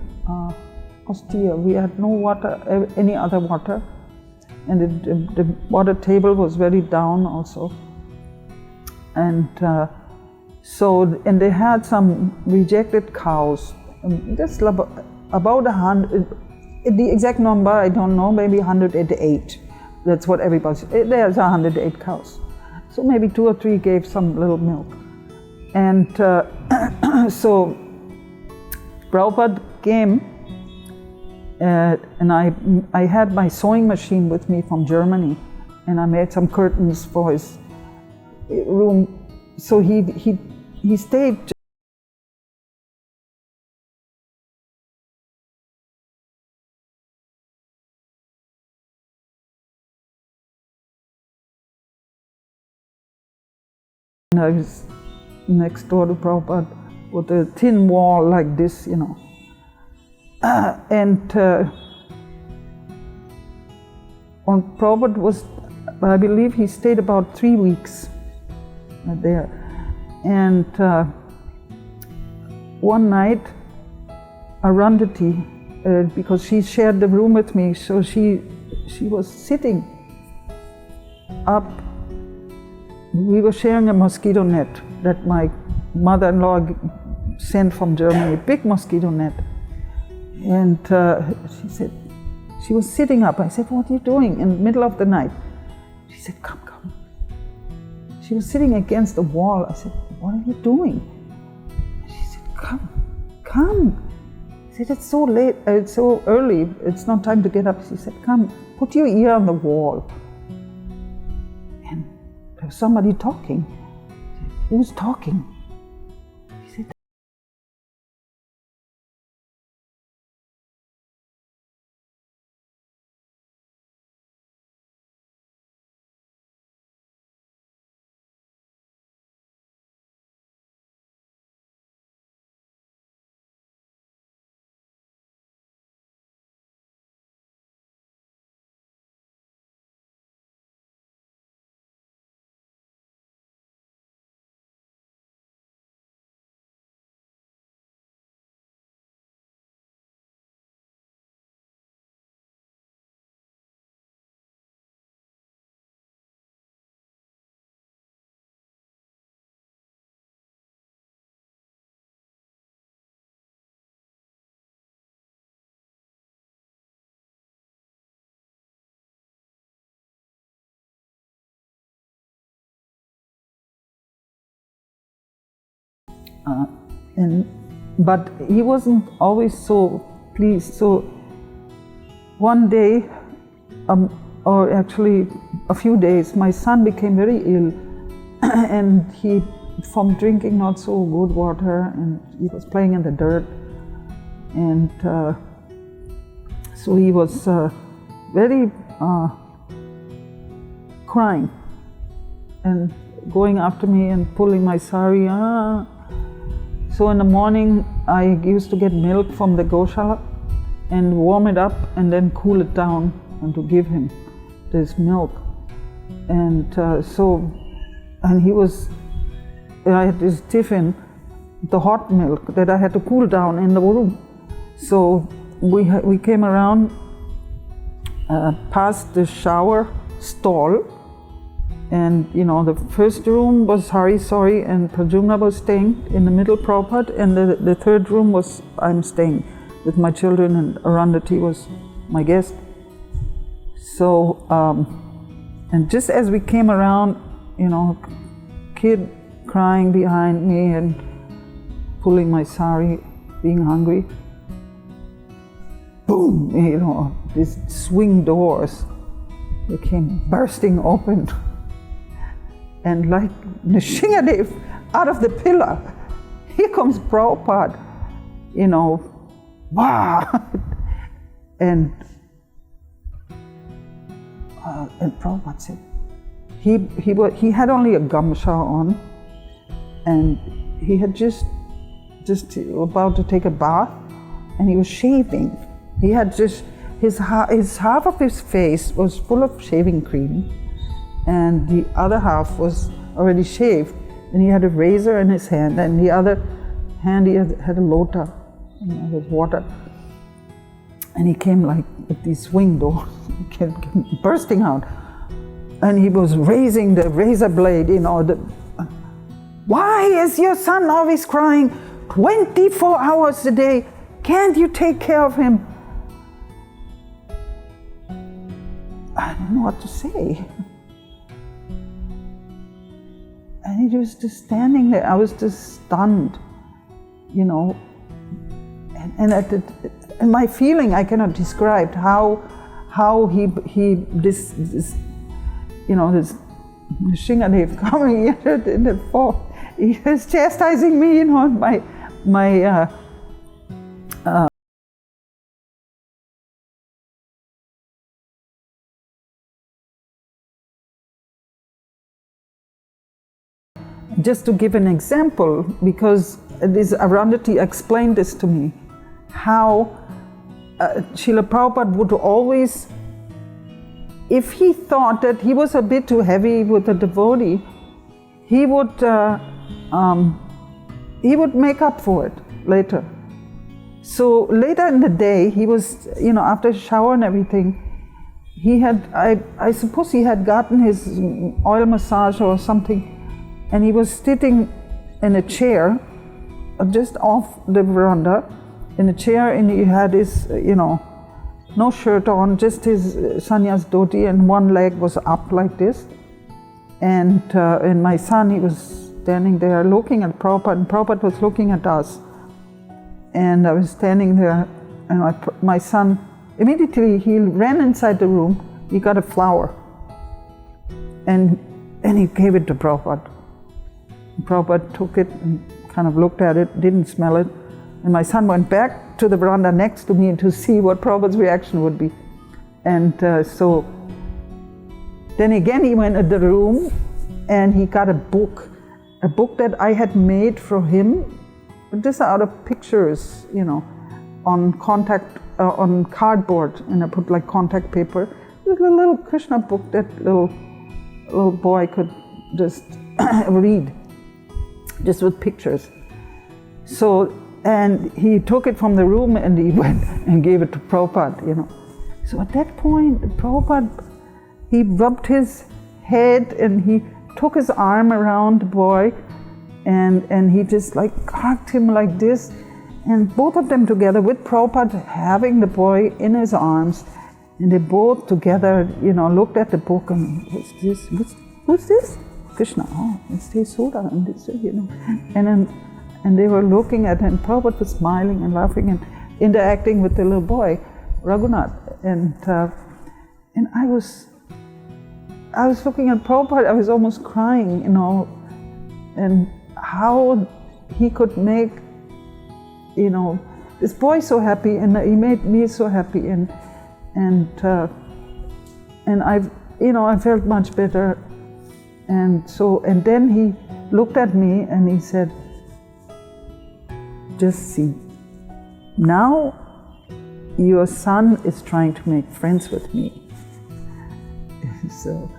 austere. We had no water, any other water, and the water table was very down also. And and they had some rejected cows, just about 100. The exact number I don't know, maybe 108. That's what everybody said. There's 108 cows. So maybe 2 or 3 gave some little milk. And so Prabhupada came, and I had my sewing machine with me from Germany, and I made some curtains for his room. So he stayed. And I was next door to Prabhupada with a thin wall like this, you know. When Prabhupada was, I believe he stayed about 3 weeks there. And one night, Arundhati, because she shared the room with me, so she was sitting up. We were sharing a mosquito net that my mother-in-law sent from Germany, a big mosquito net. And she said, she was sitting up. I said, what are you doing in the middle of the night? She said, come, come. She was sitting against the wall. I said, what are you doing? She said, come, come. I said, it's so late, it's so early, it's not time to get up. She said, come, put your ear on the wall. And there was somebody talking. I said, who's talking? She said, but he wasn't always so pleased. So one day, or actually a few days, my son became very ill and he, from drinking not so good water, and he was playing in the dirt. And so he was very crying and going after me and pulling my sari. So in the morning, I used to get milk from the Goshala and warm it up and then cool it down and to give him this milk. And and he was, I had this tiffin, the hot milk that I had to cool down in the room. So we came around past the shower stall. And you know, the first room was Hari Sori and Pradyumna was staying in the middle, Prabhupada, and the third room was I'm staying with my children, and Arundhati was my guest. So, and just as we came around, you know, kid crying behind me and pulling my sari, being hungry, boom, you know, these swing doors, they came bursting open. And like Nrsimhadev out of the pillar, here comes Prabhupada, you know, wow! And Prabhupada said, he had only a gamsha on, and he had just about to take a bath, and he was shaving. He had just, his half of his face was full of shaving cream, and the other half was already shaved. And he had a razor in his hand, and the other hand he had a lota, you know, with water. And he came like with these swing doors, bursting out. And he was raising the razor blade, you know. Why is your son always crying 24 hours a day? Can't you take care of him? I didn't know what to say. And he was just standing there. I was just stunned, you know. And my feeling I cannot describe how this you know, this Nrsimhadev coming in the fall. He was chastising me, you know, my just to give an example, because Arundhati explained this to me, how Srila Prabhupada would always, if he thought that he was a bit too heavy with a devotee, he would make up for it later. So later in the day, he was, after shower and everything, he had, I suppose he had gotten his oil massage or something, and he was sitting in a chair, just off the veranda, in a chair, and he had his, no shirt on, just his sannyas dhoti, and one leg was up like this. And my son, he was standing there looking at Prabhupada, and Prabhupada was looking at us. And I was standing there, and my son, immediately he ran inside the room, he got a flower, and he gave it to Prabhupada. Prabhupada took it and kind of looked at it, didn't smell it, and my son went back to the veranda next to me to see what Prabhupada's reaction would be. And so then again he went in the room and he got a book that I had made for him, just out of pictures, on on cardboard, and I put like contact paper. It was a little Krishna book that little boy could just read, just with pictures. So, and he took it from the room and he went and gave it to Prabhupada, So at that point, Prabhupada, he rubbed his head and he took his arm around the boy, and he just like hugged him like this, and both of them together with Prabhupada having the boy in his arms, and they both together, looked at the book and, what's this? Who's this? Krishna. Oh, it's Tesuda, and this, and they were looking at him, and Prabhupada was smiling and laughing and interacting with the little boy, Raghunath, and I was looking at Prabhupada, I was almost crying, and how he could make, this boy so happy, and he made me so happy, and I felt much better, and then he looked at me and he said, just see, now your son is trying to make friends with me. So,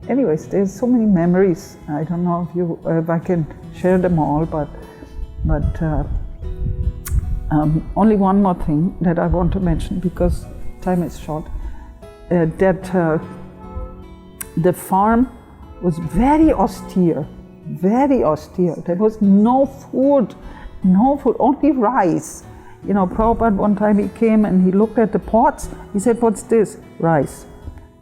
anyways, there's so many memories. I don't know if I can share them all, but only one more thing that I want to mention, because time is short. That the farm was very austere, very austere. There was no food, only rice. Prabhupada one time he came and he looked at the pots. He said, "What's this? Rice.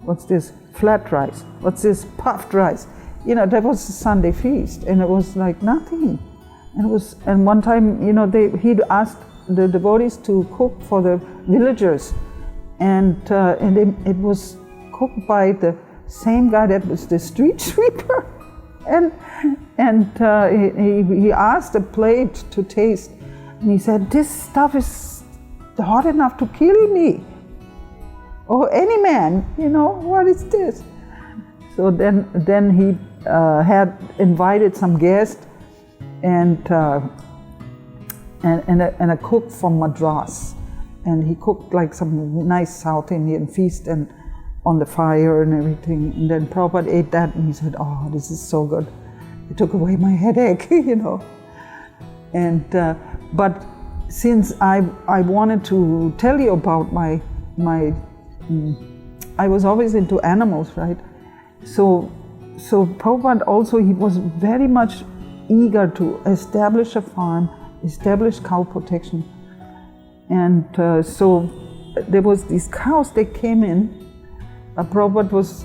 What's this? Flat rice. What's this? Puffed rice." That was the Sunday feast, and it was like nothing. And one time, he'd asked the devotees to cook for the villagers, and it was cooked by the same guy that was the street sweeper, and he asked a plate to taste, and he said, "This stuff is hot enough to kill me, or any man, what is this?" So then he had invited some guests and a cook from Madras, and he cooked like some nice South Indian feast and on the fire and everything. And then Prabhupada ate that and he said, "Oh, this is so good. It took away my headache," And but since I wanted to tell you about my I was always into animals, right? So Prabhupada also, he was very much eager to establish a farm, establish cow protection. And so there was these cows, they came in. Prabhupada was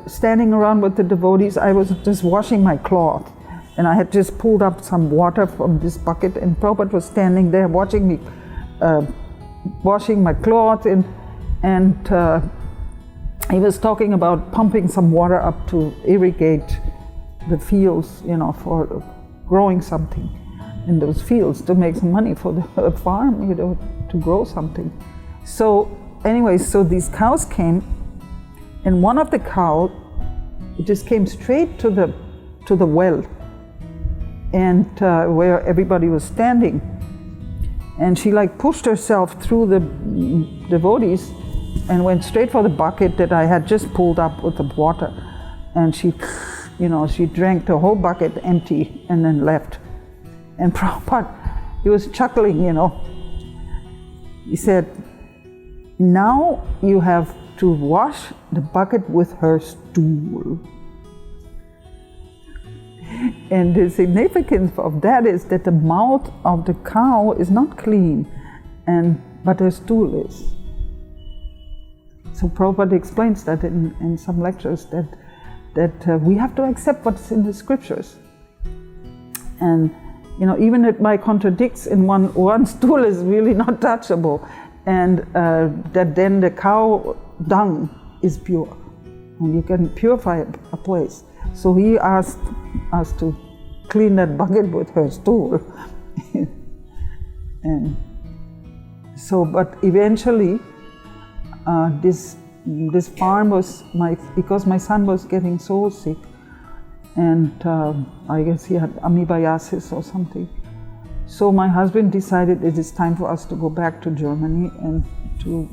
standing around with the devotees. I was just washing my cloth, and I had just pulled up some water from this bucket, and Prabhupada was standing there watching me washing my cloth, and he was talking about pumping some water up to irrigate the fields, for growing something in those fields, to make some money for the farm, to grow something. So anyway, so these cows came, and one of the cows, it just came straight to the well, and where everybody was standing. And she like pushed herself through the devotees and went straight for the bucket that I had just pulled up with the water. And she, she drank the whole bucket empty and then left. And Prabhupada, he was chuckling, He said, now you have to wash the bucket with her stool. And the significance of that is that the mouth of the cow is not clean, but her stool is. So Prabhupada explains that in some lectures, that we have to accept what's in the scriptures. And even if my contradicts in one stool is really not touchable, and that then the cow dung is pure, and you can purify a place. So he asked us to clean that bucket with her stool. And so, but eventually, this farm was because my son was getting so sick, and I guess he had amoebiasis or something. So my husband decided it is time for us to go back to Germany and to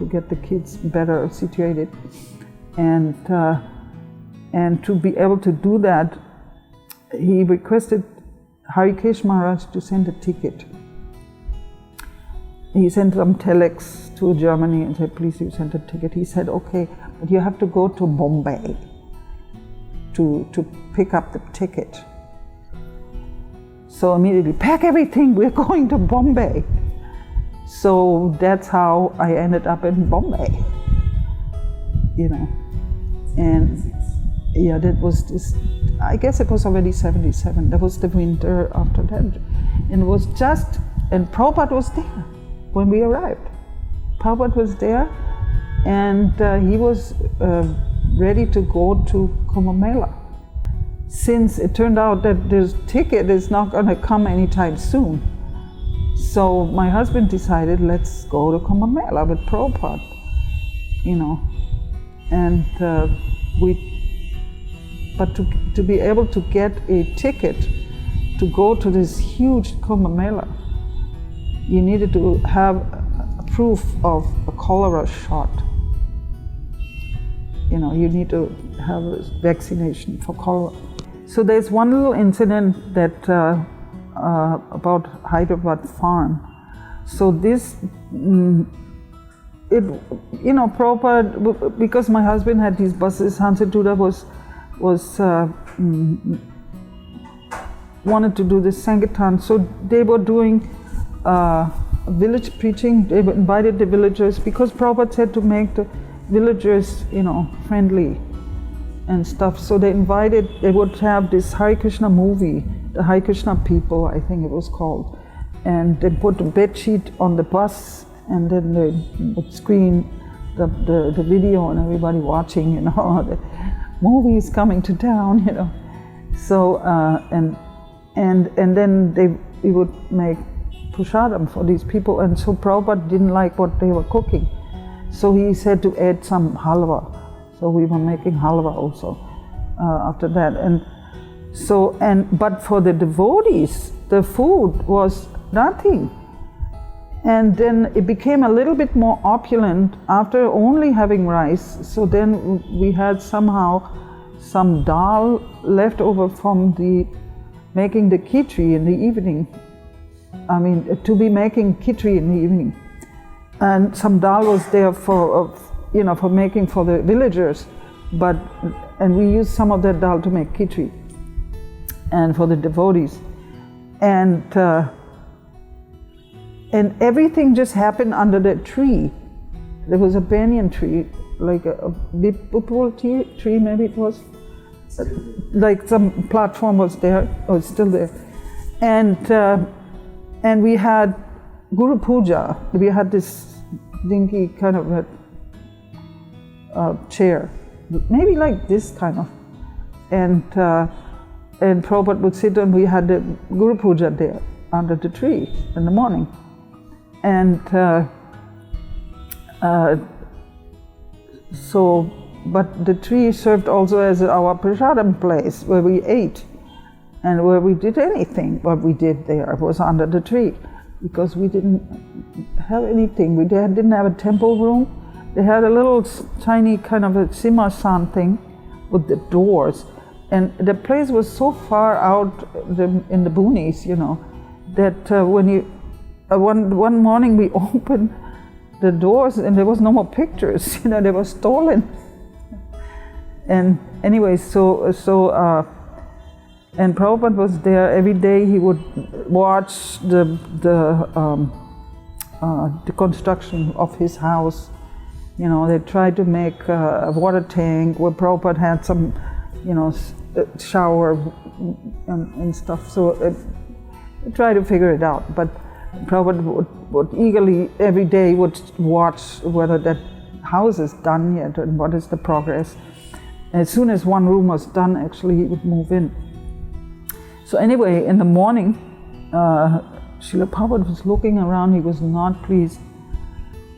get the kids better situated, and to be able to do that, he requested Harikesh Maharaj to send a ticket. He sent some telex to Germany and said, please, you send a ticket. He said, okay, but you have to go to Bombay to pick up the ticket. So immediately, pack everything, we're going to Bombay. So that's how I ended up in Bombay, And yeah, that was this, I guess it was already 77. That was the winter after that. And it was just, and Prabhupada was there when we arrived. Prabhupada was there, and he was ready to go to Kumbh Mela. Since it turned out that this ticket is not going to come anytime soon. So my husband decided, let's go to Kumbh Mela with Prabhupada, and but to be able to get a ticket to go to this huge Kumbh Mela, you needed to have a proof of a cholera shot. You need to have a vaccination for cholera. So there's one little incident that about Hyderabad farm. So this, Prabhupada, because my husband had these buses, Hansaduda wanted to do this Sankirtan. So they were doing village preaching. They invited the villagers, because Prabhupada said to make the villagers, friendly and stuff. So they would have this Hare Krishna movie, the Hare Krishna People, I think it was called. And they put a bed sheet on the bus, and then they would screen the video and everybody watching, the movie is coming to town, So, and then we would make prasadam for these people. And so Prabhupada didn't like what they were cooking. So he said to add some halwa. So we were making halwa also after that. But for the devotees, the food was nothing. And then it became a little bit more opulent after only having rice. So then we had somehow some dal left over from making the khichdi in the evening. To be making khichdi in the evening. And some dal was there for making for the villagers, and we used some of that dal to make khichdi, and for the devotees, and everything just happened under that tree. There was a banyan tree, like a bipul tree, maybe it was, like some platform was there, or it's still there, and we had Guru Puja. We had this dinky kind of a chair, maybe like this kind of, and Prabhupada would sit, and we had the Guru Puja there under the tree in the morning, and but the tree served also as our prasadam place where we ate, And where we did anything, what we did there was under the tree, because we didn't have anything. We didn't have a temple room. They had a little tiny kind of a simasan thing with the doors. And the place was so far out in the boonies, you know, that one morning we opened the doors and there was no more pictures, you know, they were stolen. And anyway, and Prabhupada was there every day. He would watch the construction of his house. You know, they tried to make a water tank where Prabhupada had some, you know, shower and stuff. So I tried to figure it out. But Prabhupada would eagerly every day would watch whether that house is done yet and what is the progress. As soon as one room was done, actually, he would move in. So anyway, in the morning, Srila Prabhupada was looking around. He was not pleased.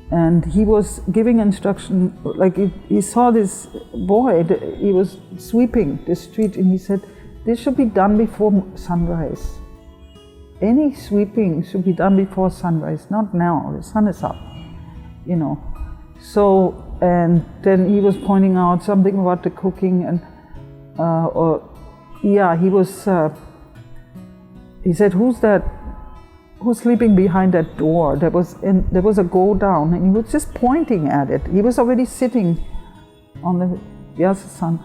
And he was giving instruction, like he saw this boy, he was sweeping the street, and he said, this should be done before sunrise. Any sweeping should be done before sunrise, not now, the sun is up, you know. So, and then he was pointing out something about the cooking, and he said, who's that? Who's sleeping behind that door? There was a go down, and he was just pointing at it. He was already sitting on the Vyasasan,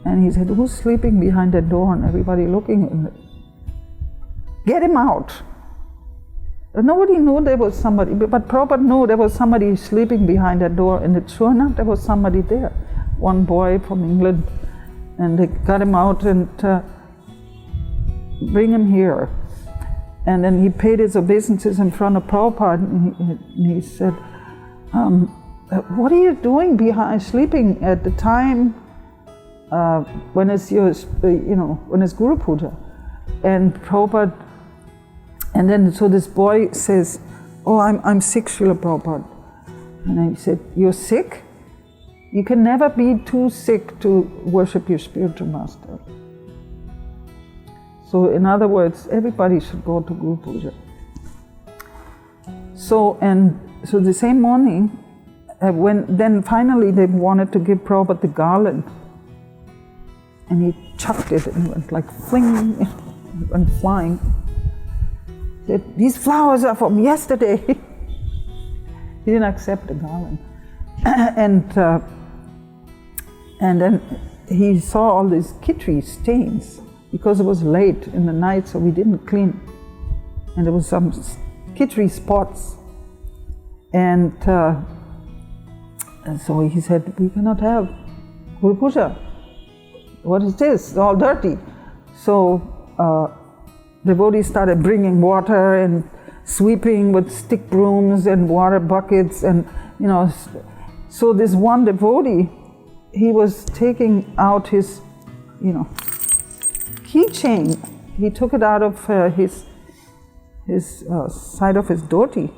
and he said, who's sleeping behind that door? And everybody looking, and get him out. And nobody knew there was somebody, but Prabhupada knew there was somebody sleeping behind that door, and sure enough, there was somebody there. One boy from England, and they got him out and bring him here. And then he paid his obeisances in front of Prabhupada, and he said, what are you doing behind, sleeping at the time when it's your, when it's Guru Puja? And Prabhupada, and then so this boy says, oh, I'm sick, Srila Prabhupada. And then he said, you're sick? You can never be too sick to worship your spiritual master. So in other words, everybody should go to Guru Puja. So the same morning, then finally they wanted to give Prabhupada the garland, and he chucked it and went like fling, went flying. He said, these flowers are from yesterday. He didn't accept the garland. And then he saw all these kitri stains, because it was late in the night, so we didn't clean. And there was some kitri spots. And so he said, we cannot have Guru Puja. What is this? It's all dirty. So devotees started bringing water and sweeping with stick brooms and water buckets, and so this one devotee, he was taking out his, keychain. He took it out of his side of his dhoti,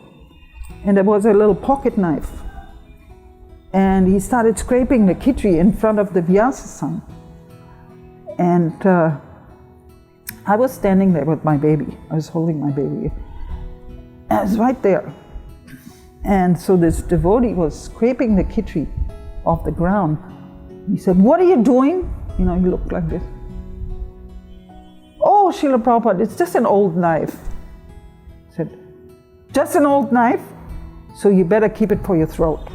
and there was a little pocket knife. And he started scraping the kitri in front of the Vyasasan. And I was standing there with my baby. I was holding my baby. I was right there. And so this devotee was scraping the kitri off the ground. He said, what are you doing? He looked like this. Oh, Srila Prabhupada, it's just an old knife. I said, just an old knife? So you better keep it for your throat.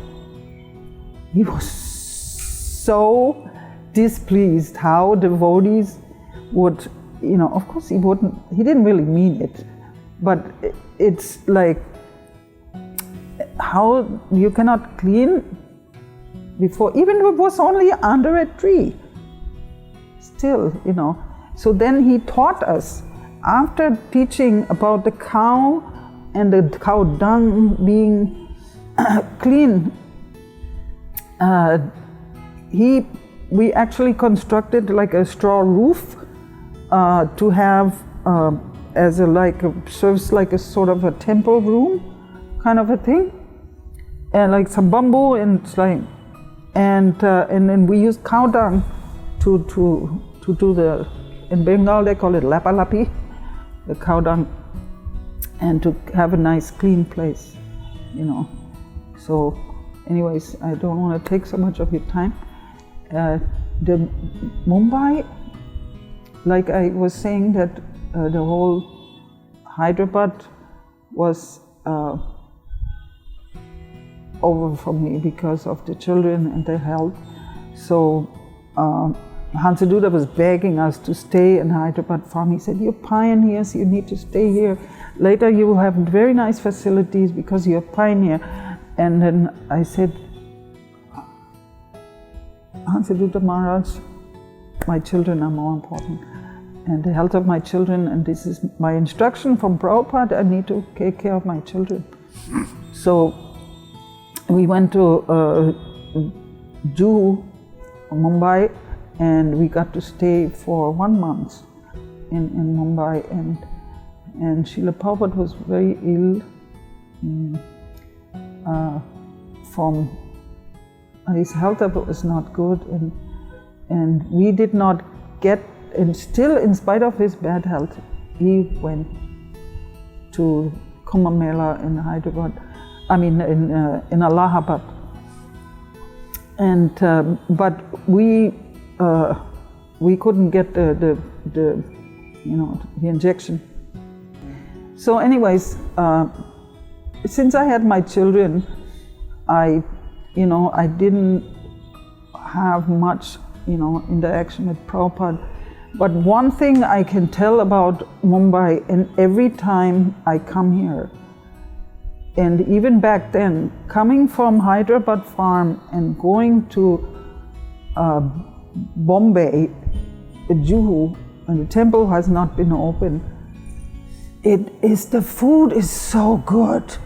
He was so displeased how devotees would, of course he didn't really mean it, but it's like how you cannot clean before, even if it was only under a tree, still, So then he taught us, after teaching about the cow and the cow dung being clean, we actually constructed like a straw roof to have serves like a sort of a temple room kind of a thing, and like some bamboo and slime, and then we used cow dung to do the in Bengal they call it lapalapi, the cow dung, and to have a nice clean place, you know. So anyways, I don't want to take so much of your time. The Mumbai, like I was saying, that the whole Hyderabad was over for me because of the children and their health. So Hansaduda was begging us to stay in Hyderabad farm. He said, "You're pioneers, you need to stay here. Later you will have very nice facilities because you're a pioneer." And then I said, "Hansaduda Maharaj, my children are more important, and the health of my children, and this is my instruction from Prabhupada, I need to take care of my children." So we went to Juhu, Mumbai, and we got to stay for 1 month in Mumbai, and Srila Prabhupada was very ill from his health was not good, and we did not get, and still in spite of his bad health, he went to Kumbh Mela in Hyderabad, I mean in Allahabad, and but we couldn't get the you know, the injection. So anyways, since I had my children, I didn't have much, you know, interaction with Prabhupada. But one thing I can tell about Mumbai, and every time I come here, and even back then, coming from Hyderabad farm and going to Bombay, Juhu, and the temple has not been open, the food is so good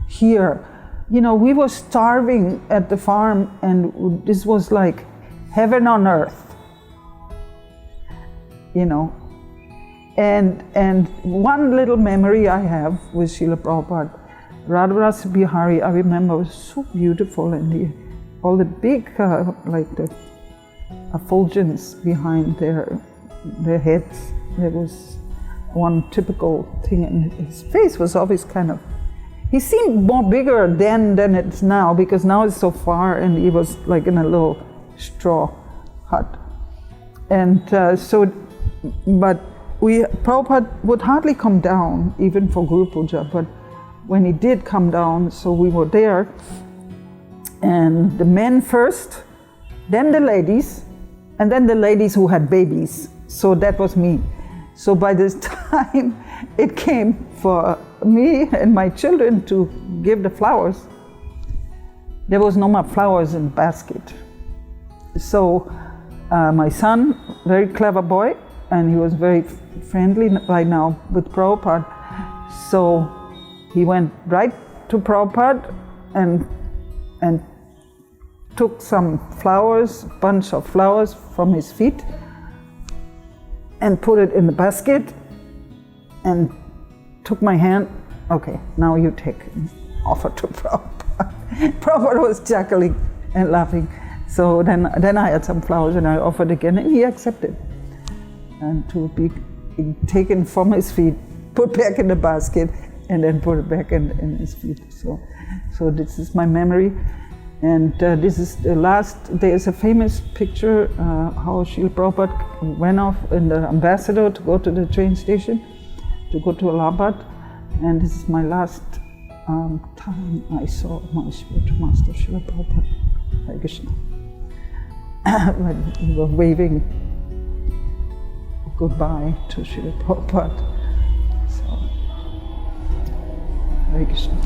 here. You know, we were starving at the farm, and this was like heaven on earth, you know. And one little memory I have with Srila Prabhupada, Radharasa Bihari, I remember, was so beautiful, and all the big, like the effulgence behind their heads. There was one typical thing, and his face was always kind of, he seemed more bigger then than it's now, because now it's so far, and he was like in a little straw hut. And but Prabhupada would hardly come down, even for Guru Puja, but when he did come down, so we were there, and the men first, then the ladies, and then the ladies who had babies. So that was me. So by this time, it came for me and my children to give the flowers. There was no more flowers in the basket. So my son, very clever boy, and he was very friendly right now with Prabhupada. So he went right to Prabhupada and took some flowers, bunch of flowers from his feet, and put it in the basket, and took my hand. "Okay, now you take and offer to Prabhupada." Prabhupada was chuckling and laughing. So then I had some flowers and I offered again, and he accepted. And to be taken from his feet, put back in the basket, and then put it back in his feet. So this is my memory. And this is the last, there's a famous picture how Srila Prabhupada went off in the ambassador to go to the train station, to go to Allahabad. And this is my last time I saw my spiritual master, Srila Prabhupada, Hare Krishna. When we were waving goodbye to Srila Prabhupada. So, Hare Krishna.